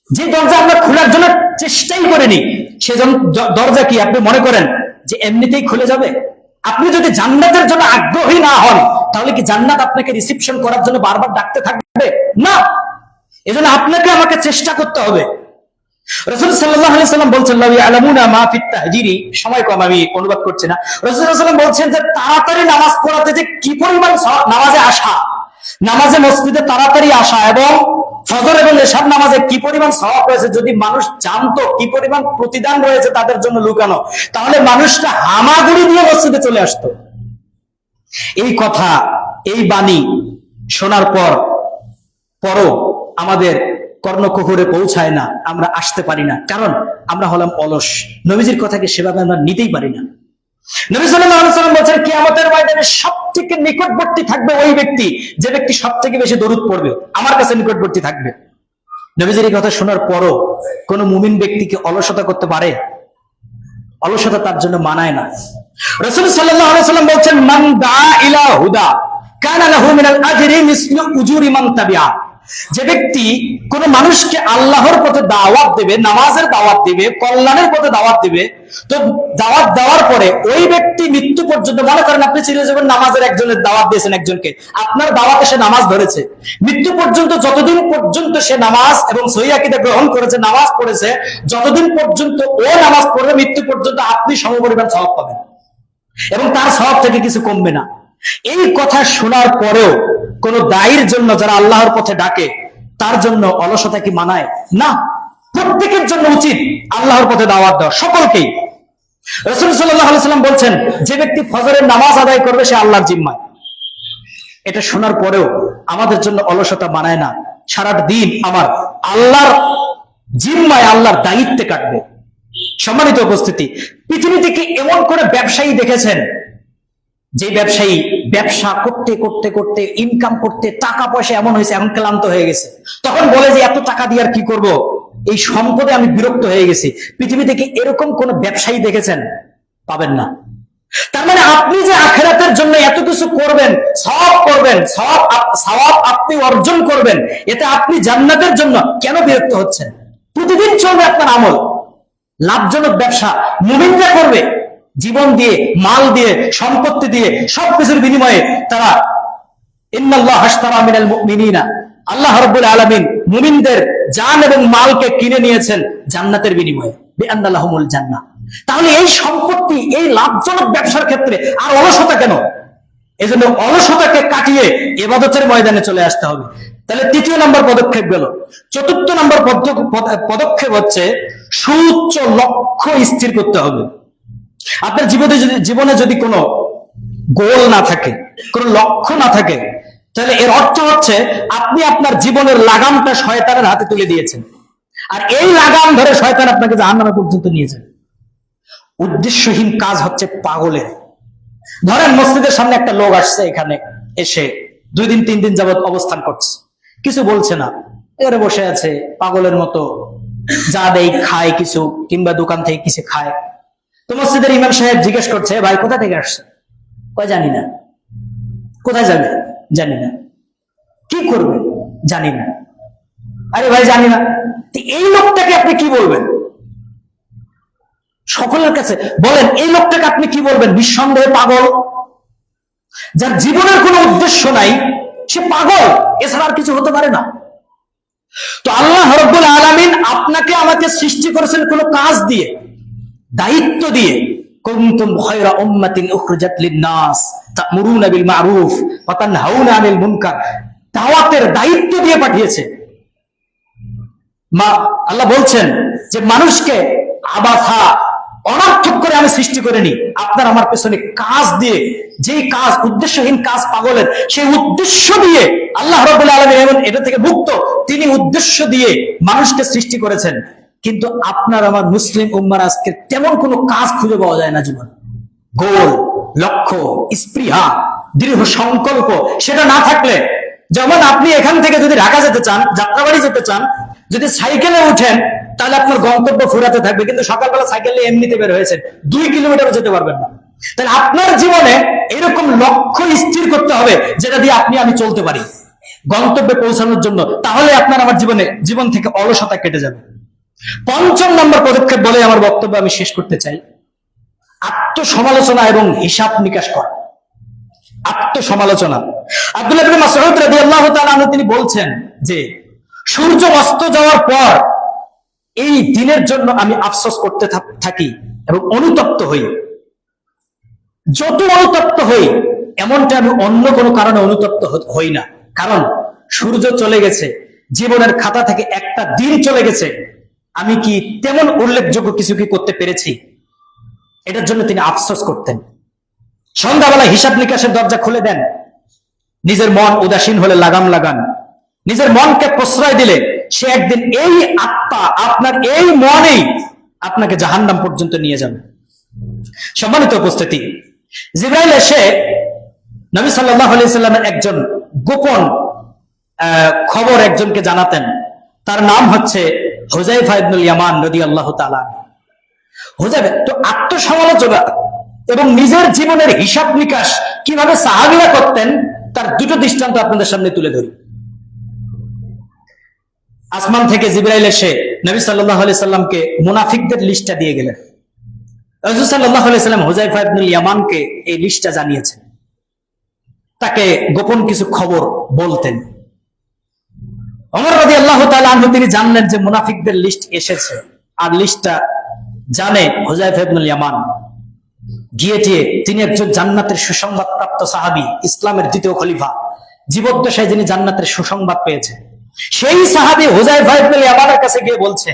যে দরজা আমরা খোলার জন্য চেষ্টাই করিনি, সেজন্য দরজা কি আপনি মনে করেন যে এমনিতেই খুলে যাবে? আপনি যদি জান্নাতের জন্য আগ্রহী না হন, তাহলে কি জান্নাত আপনাকে রিসিপশন করার জন্য বারবার ডাকতে থাকবে? না। এজন্য আপনাকে আমাকে চেষ্টা করতে হবে। রাসূল সাল্লাল্লাহু আলাইহি সাল্লাম বলছেন, লা ইয়ালামুনা মা ফিত তাহজিরি, সময় কম, আমি অনুবাদ করছি না। রাসূল সাল্লাল্লাহু আলাইহি সাল্লাম বলছেন যে তাড়াতাড়ি নামাজ পড়াতে যে কি পরিমাণ নামাজে আসা, নামাজে মসজিদে তাড়াতাড়ি আসা এবং ফজর এবং এশার নামাজে কি পরিমাণ সওয়াব রয়েছে, যদি মানুষ জানতো কি পরিমাণ প্রতিদান রয়েছে তাদের জন্য লুকানো, তাহলে মানুষটা হামাগুড়ি দিয়ে মসজিদে চলে আসতো। এই কথা, এই বাণী শোনার পরও আমাদের কর্ণকুহরে পৌঁছায় না, আমরা আসতে পারি না, কারণ আমরা হলাম অলস। নবীজির কথাকে সেভাবে আমরা নিতেই পারি না। নবী সাল্লাল্লাহু আলাইহি ওয়াসাল্লাম বলেন, কিয়ামতের ময়দানে সবথেকে নিকটবর্তী থাকবে ওই ব্যক্তি যে ব্যক্তি সবথেকে বেশি দরুদ পড়বে, আমার কাছে নিকটবর্তী থাকবে। নবীজির এই কথা শোনার পরও কোন মুমিন ব্যক্তিকে অলসতা করতে পারে? অলসতা তার জন্য মানায় না। রাসূল সাল্লাল্লাহু আলাইহি ওয়াসাল্লাম বলেন, মান দা ইলা হুদা কানা লাহু মিনাল আজরি মিসলু উজুরি মান তাবিআ। যে ব্যক্তি কোন মানুষকে আল্লাহর পথে দাওয়াত দেবে, নামাজের দাওয়াত দিবে, কল্যাণের পথে দাওয়াত দিবে, তো দাওয়াত দেওয়ার পরে ওই ব্যক্তি মৃত্যু পর্যন্ত, মনে করেন আপনি চিরজীবন নামাজের একজনের দাওয়াত দিয়েছেন, একজনকে আপনার দাওয়াতে সে নামাজ ধরেছে, মৃত্যু পর্যন্ত যতদিন পর্যন্ত সে নামাজ এবং সহিহ আকীদা গ্রহণ করেছে, নামাজ পড়েছে, যতদিন পর্যন্ত ও নামাজ পড়বে মৃত্যু পর্যন্ত আপনি সমপরিমাণ সওয়াব পাবেন এবং তার সওয়াব থেকে কিছু কমবে না। এই কথা শোনার পরেও কোন দায়ীর জন্য, যারা আল্লাহর পথে ডাকে, তার জন্য অলসতা কি মানায়? না। প্রত্যেকের জন্য উচিত আল্লাহর পথে দাওয়াত দেওয়া, সকলকেই। রাসূল সাল্লাল্লাহু আলাইহি ওয়াসাল্লাম বলছেন, যে ব্যক্তি ফজরের নামাজ আদায় করবে সে আল্লাহর জিম্মায়। এটা শোনার পরেও আমাদের জন্য অলসতা মানায় না। সারাটা দিন আমার আল্লাহর জিম্মায়, আল্লাহর দায়িত্বে কাটবে। সম্মানিত উপস্থিতি, পৃথিবীতে কি এমন করে ব্যবসায়ী দেখেছেন যে ব্যবসায়ী ব্যবসা করতে করতে করতে, ইনকাম করতে, টাকা পয়সা এমন হয়েছে, এখন ক্লান্ত হয়ে গেছে, তখন বলে যে এত টাকা দিয়ে আর কি করব, এই সম্পদে আমি বিরক্ত হয়ে গেছি? পৃথিবীতে কি এরকম কোন ব্যবসায়ী দেখেছেন? পাবেন না। তার মানে আপনি যে আখিরাতের জন্য এত কিছু করবেন, সওয়াব করবেন, সওয়াব আপনি অর্জন করবেন, এতে আপনি জান্নাতের জন্য কেন বিরক্ত হচ্ছেন? প্রতিদিন চলবে আপনার আমল, লাভজনক ব্যবসা মুমিনরা করবে, জীবন দিয়ে, মাল দিয়ে, সম্পত্তি দিয়ে, সবকিছুর বিনিময়ে তারা, ইন্নাল্লাহা আশতারা মিনাল মুমিনিনা, আল্লাহ রাব্বুল আলামিন মুমিনদের জান এবং মালকে কিনে নিয়েছেন জান্নাতের বিনিময়ে, বিআন্না লাহুমুল জান্নাহ। তাহলে এই সম্পত্তি, এই লাভজনক ব্যবসার ক্ষেত্রে আর অলসতা কেন? এজন্য অলসতাকে কাটিয়ে ইবাদতের ময়দানে চলে আসতে হবে। তাহলে তৃতীয় নম্বর পদক্ষেপ গেল। চতুর্থ নম্বর পদক্ষেপ হচ্ছে সুউচ্চ লক্ষ্য স্থির করতে হবে। আপনার জীবনে যদি কোনো গোল না থাকে, কোনো লক্ষ্য না থাকে, তাহলে এর অর্থ হচ্ছে আপনি আপনার জীবনের লাগামটা শয়তানের হাতে তুলে দিয়েছেন, আর এই লাগাম ধরে শয়তান আপনাকে জাহান্নামে পর্যন্ত নিয়ে যায়। উদ্দেশ্যহীন কাজ হচ্ছে পাগলের। ধরেন মসজিদের সামনে একটা লোক আসছে, এখানে এসে 2 দিন 3 দিন যাবত অবস্থান করছে, কিছু বলছে না, এবারে বসে আছে পাগলের মতো, যা দেয় খায় কিছু, কিংবা দোকান থেকে কিছু খায়। তো মসজিদের ইমাম সাহেব জিজ্ঞেস করছে, ভাই কোথা থেকে আসছে? কয় জানি না। কোথায় যাবে? জানি না। কি করবে? জানি না। আরে ভাই জানি না, এই লোকটাকে আপনি কি বলবেন? সকলের কাছে বলেন, এই লোকটাকে আপনি কি বলবেন? নিঃসন্দেহে পাগল। যার জীবনের কোনো উদ্দেশ্য নাই, সে পাগল, এছাড়া আর কিছু হতে পারে না। তো আল্লাহ রাব্বুল আলামিন আপনাকে আমাকে সৃষ্টি করেছেন কোনো কাজ দিয়ে, দায়িত্ব দিয়ে। কুনতুম খায়রা উম্মাতিন উখরিজাত লিন-নাস তা'মুরুনা বিল মা'রুফ ওয়া তানহাউনা আনিল মুনকার। দাওয়াতের দায়িত্ব দিয়ে পাঠিয়েছে। আল্লাহ বলছেন যে মানুষকে আবাসা, অনর্থক করে আমি সৃষ্টি করিনি, আপনার আমার পেছনে কাজ দিয়ে, যেই কাজ উদ্দেশ্যহীন কাজ পাগলের, সেই উদ্দেশ্য দিয়ে আল্লাহ রাব্বুল আলামিন এটা থেকে মুক্ত, তিনি উদ্দেশ্য দিয়ে মানুষকে সৃষ্টি করেছেন। কিন্তু আপনার আমার মুসলিম উম্মার আজকে তেমন কোনো কাজ খুঁজে পাওয়া যায় না। জীবন গোল, লক্ষ্য, স্পৃহা, দৃঢ় সংকল্প সেটা না থাকলে, যেমন আপনি এখান থেকে যদি ঢাকা যেতে চান, যাত্রাবাড়ি যেতে চান, যদি সাইকেলে উঠেন তাহলে আপনার গন্তব্য ফুরাতে থাকবে, কিন্তু সকালবেলা সাইকেলে এমনিতে বের হয়েছেন, 2 কিলোমিটারও যেতে পারবেন না। তাহলে আপনার জীবনে এরকম লক্ষ্য স্থির করতে হবে যেটা দিয়ে আমি চলতে পারি গন্তব্যে পৌঁছানোর জন্য, তাহলে আপনার আমার জীবন থেকে অলসতা কেটে যাবে। 5ম নম্বর পদক্ষেপ বলে আমার বক্তব্য আমি শেষ করতে চাই, আত্মসমালোচনা এবং হিসাব নিকাশ করা। আত্মসমালোচনা। আব্দুল্লাহ ইবনে মাসউদ রাদিয়াল্লাহু তাআলা আনহু তিনি বলছেন যে সূর্য অস্ত যাওয়ার পর এই দিনের জন্য আমি আফসোস করতে থাকি এবং অনুতপ্ত হই। যত অনুতপ্ত হই এমনটা আমি অন্য কোনো কারণে অনুতপ্ত হই না, কারণ সূর্য চলে গেছে, জীবনের খাতা থেকে একটা দিন চলে গেছে, আমি কি তেমন উল্লেখযোগ্য কিছু কি করতে পেরেছি? এটার জন্য তিনি আফসোস করতেন। সন্ধ্যাবেলা হিসাব নিকাশের দরজা খুলে দেন। নিজের মন উদাসীন হলে লাগাম লাগান। নিজের মনকে প্রশ্রয় দিলে সে একদিন এই আত্মা, আপনার এই মনেই আপনাকে জাহান্নাম পর্যন্ত নিয়ে যাবে। সম্মানিত উপস্থিতি, জিবরাইল এসে নবী সাল্লাল্লাহু আলাইহি সাল্লামের একজন গোপন খবর একজনকে জানাতেন। তার নাম হচ্ছে হুযায়ফা ইবনুল ইয়ামান রাদিয়াল্লাহু তাআলা। হুযায়ফা তো আত্মসমালোচনা এবং নিজের জীবনের হিসাব নিকাশ কিভাবে সাহাবীরা করতেন তার দুটো দৃষ্টান্ত আপনাদের সামনে তুলে ধরি। আসমান থেকে জিবরাইল এসে নবী সাল্লাল্লাহু আলাইহি সাল্লামকে মুনাফিকদের লিস্টটা দিয়ে গেলেন। রাসূল সাল্লাল্লাহু আলাইহি সাল্লাম হুযায়ফা ইবনুল ইয়ামানকে এই লিস্টটা জানিয়েছেন, তাকে গোপন কিছু খবর বলতেন। ওমর রাদিয়াল্লাহু তাআলা আনহু তিনি জানলেন যে মুনাফিকদের লিস্ট এসেছে, আর লিস্টটা জানে হুযায়ফা ইবনুল ইয়ামান। গিয়ে তিনি একজন জান্নাতের সুসংবাদ প্রাপ্ত সাহাবী, ইসলামের দ্বিতীয় খলিফা, জীবদ্দশায় যিনি জান্নাতের সুসংবাদ পেয়েছে, সেই সাহাবী হুযায়ফা ইবনুল ইয়ামানের কাছে গিয়ে বলছে,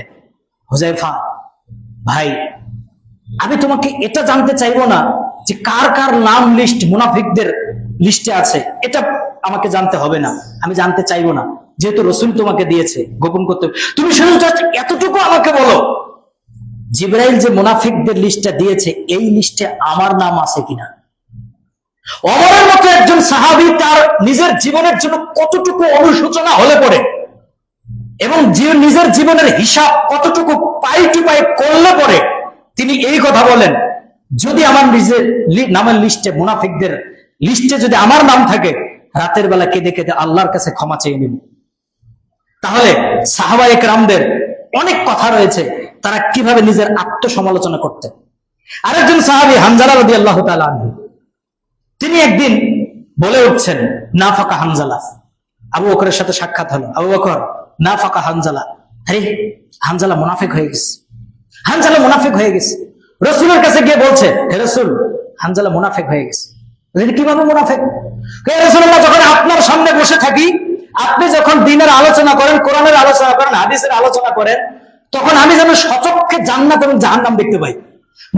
হুযায়ফা ভাই, আমি তোমাকে এটা জানতে চাইবো না যে কার কার নাম লিস্ট মুনাফিকদের লিস্টে আছে, এটা আমাকে জানতে হবে না, আমি জানতে চাইবো না, যেহেতু রাসূল তোমাকে দিয়েছে গোপন করতে। তুমি শুধু এতটুকু আমাকে বলো, জিবরাইল যে মুনাফিকদের লিস্টটা দিয়েছে এই লিস্টে আমার নাম আছে কিনা। ওমরের মতো একজন সাহাবী তার নিজের জীবনের জন্য কতটুকু অনুশোচনা হলে পড়ে এবং নিজের জীবনের হিসাব কতটুকু পাই টু পাই করলে পড়ে তিনি এই কথা বলেন, যদি আমার নিজের নামের লিস্টে, মুনাফিকদের লিস্টে যদি আমার নাম থাকে, রাতের বেলা কেঁদে কেঁদে আল্লাহর কাছে ক্ষমা চেয়ে নিব। তাহলে সাহাবায়ে কেরামদের অনেক কথা রয়েছে তারা কিভাবে নিজের আত্মসমালোচনা করতেন। আরেকজন সাহাবী হানজালা রাদিয়াল্লাহু তাআলা আনহু, তিনি একদিন বলে উঠছেন, নাফাকা হানজালা। আবু বকরের সাথে সাক্ষাৎ হলো, আবু বকর, নাফাকা হানজালা। আরে হানজালা মুনাফিক হয়ে গেছে, হানজালা মুনাফিক হয়ে গেছে। রাসূলের কাছে গিয়ে বলছে, হে রাসূল, হানজালা মুনাফিক হয়ে গেছে। কিভাবে মুনাফিক? হে রাসূলুল্লাহ, যখন আপনার সামনে বসে থাকি, আপনি যখন দ্বীনের আলোচনা করেন, কোরআনের আলোচনা করেন, হাদিসের আলোচনা করেন, তখন আমি যেন সচক্ষে জান্নাত এবং জাহান্নাম দেখতে পাই।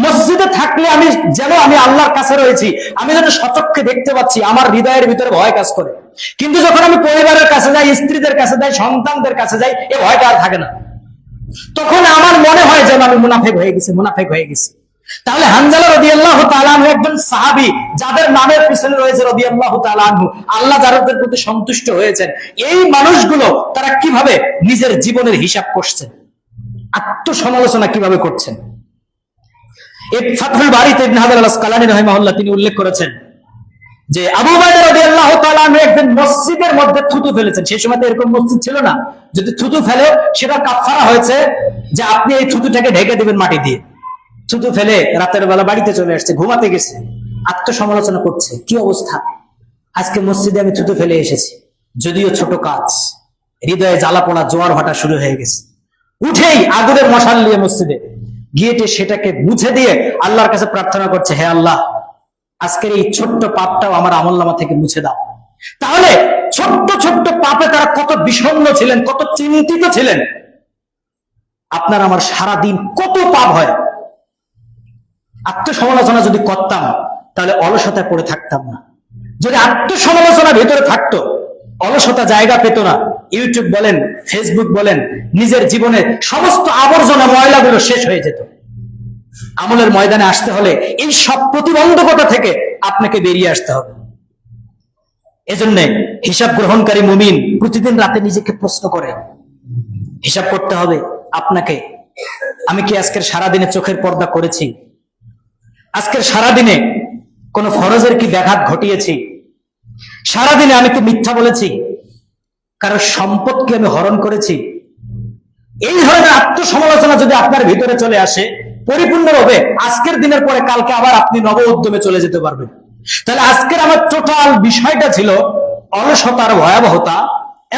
মসজিদে থাকলে আমি আল্লাহর কাছে রয়েছি, আমি যেন সচক্ষে দেখতে পাচ্ছি, আমার হৃদয়ের ভিতরে ভয় কাজ করে। কিন্তু যখন আমি পরিবারের কাছে যাই, স্ত্রীদের কাছে যাই, সন্তানদের কাছে যাই, এ ভয়টা আর থাকে না। তখন আমার মনে হয় যেন আমি মুনাফিক হয়ে গেছি, মুনাফিক হয়ে গেছি। তাহলে হানজালা রাদিয়াল্লাহু তাআলা আনহু একজন সাহাবী, যাদের নামের পিছনে রয়েছে রাদিয়াল্লাহু তাআলা আনহু, আল্লাহ যাদের প্রতি সন্তুষ্ট হয়েছেন, এই মানুষগুলো তারা কিভাবে নিজের জীবনের হিসাব করছেন, আত্মসমালোচনা কিভাবে করছেন। এই ফাতহুল বারীতে ইবনে হাজার আল আসকালানী রাহিমাহুল্লাহ তিনি উল্লেখ করেছেন যে আবু উবাইদা রাদিয়াল্লাহু তাআলা আনহু একদিন মসজিদের মধ্যে থুতু ফেলেছেন। সেই সময় তো এরকম মসজিদ ছিল না, যদি থুতু ফেলে সেটা কাফারা হয়েছে যে আপনি এই থুতুটাকে ঢেকে দিবেন মাটি দিয়ে। থুতু ফেলে রাতের বেলা বাড়িতে চলে আসছে, ঘুমাতে গেছে, আত্মসমালোচনা করছে, কি অবস্থা, আজকে মসজিদে আমি থুতু ফেলে এসেছি, যদিও ছোট কাজ, হৃদয়ে জ্বালা পোড়া জোয়ার ভাটা শুরু হয়ে গেছে। উঠেই আগুনের মশাল নিয়ে মসজিদে গিয়ে সেটাকে মুছে দিয়ে আল্লাহর কাছে প্রার্থনা করছে, হে আল্লাহ, আজকের এই ছোট্ট পাপটাও আমার আমলনামা থেকে মুছে দাও। তাহলে ছোট্ট ছোট্ট পাপে তারা কত বিষণ্ণ ছিলেন, কত চিন্তিত ছিলেন। আপনার আমার সারাদিন কত পাপ হয়। আত্মসমালোচনা যদি করতাম তাহলে অলসতায় পড়ে থাকতাম না। যদি আত্মসমালোচনা ভেতরে থাকতো, অলসতা জায়গা পেত না। ইউটিউব বলেন, ফেসবুক বলেন, নিজের জীবনে সমস্ত আবর্জনা ময়লাগুলো শেষ হয়ে যেত। আমলের ময়দানে আসতে হলে এই সব প্রতিবন্ধকতা থেকে আপনাকে বেরিয়ে আসতে হবে। এজন্য হিসাব গ্রহণকারী মুমিন প্রতিদিন রাতে নিজেকে প্রশ্ন করে, হিসাব করতে হবে আপনাকে, আমি কি আজকের সারাদিনে চোখের পর্দা করেছি? আজকের সারাদিনে কোন ফরজের কি ব্যাঘাত ঘটিয়েছি? সারাদিনে আমি কি মিথ্যা বলেছি? কারো সম্পদ কি আমি হরণ করেছি? এই ধরনের আত্মসমালোচনা যদি আপনার ভিতরে চলে আসে, পরিপূর্ণভাবে আজকের দিনের পরে কালকে আবার আপনি নব উদ্যমে চলে যেতে পারবেন। তাহলে আজকের আমার টোটাল বিষয়টা ছিল অলসতার ভয়াবহতা,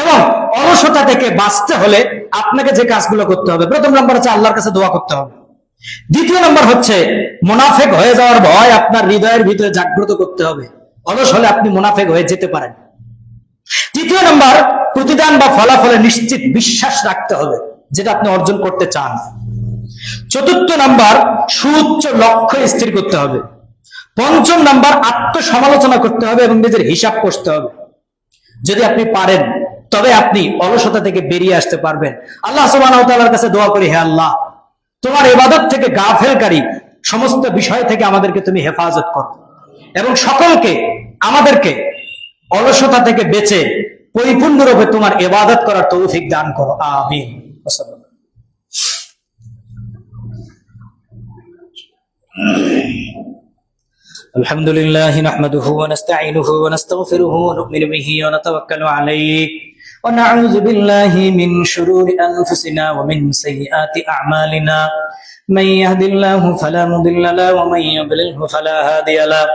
এবং অলসতা থেকে বাঁচতে হলে আপনাকে যে কাজগুলো করতে হবে, প্রথম নম্বর হচ্ছে আল্লাহর কাছে দোয়া করতে হবে। দ্বিতীয় নম্বর হচ্ছে মুনাফেক হয়ে যাওয়ার ভয় আপনার হৃদয়ের ভিতরে জাগ্রত করতে হবে, অলস হলে আপনি মুনাফেক হয়ে যেতে পারেন। তৃতীয় নম্বর, প্রতিদান বা ফলাফলে নিশ্চিত বিশ্বাস রাখতে হবে, যেটা আপনি অর্জন করতে চান। চতুর্থ নাম্বার, সুউচ্চ লক্ষ্য স্থির করতে হবে। পঞ্চম নাম্বার, আত্মসমালোচনা করতে হবে এবং নিজের হিসাব করতে হবে। যদি আপনি পারেন তবে আপনি অলসতা থেকে বেরিয়ে আসতে পারবেন। আল্লাহ সুবহানাহু ওয়া তাআলার কাছে দোয়া করি, হে আল্লাহ, তোমার ইবাদত থেকে গাফেলকারী সমস্ত বিষয় থেকে আমাদেরকে তুমি হেফাজত করো, এবং সকলকে আমাদেরকে অলসতা থেকে বেঁচে পরিপূর্ণরূপে তোমার ইবাদত করার তৌফিক দান করো, আমিন। الحمد لله نحمده ونستعينه ونستغفره ونؤمن به ونتوكل عليه ونعوذ بالله من شرور أنفسنا ومن سيئات أعمالنا من يهد الله فلا مضل له ومن يضلله فلا هادي له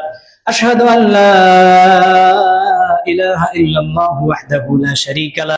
أشهد أن لا إله إلا الله وحده لا شريك له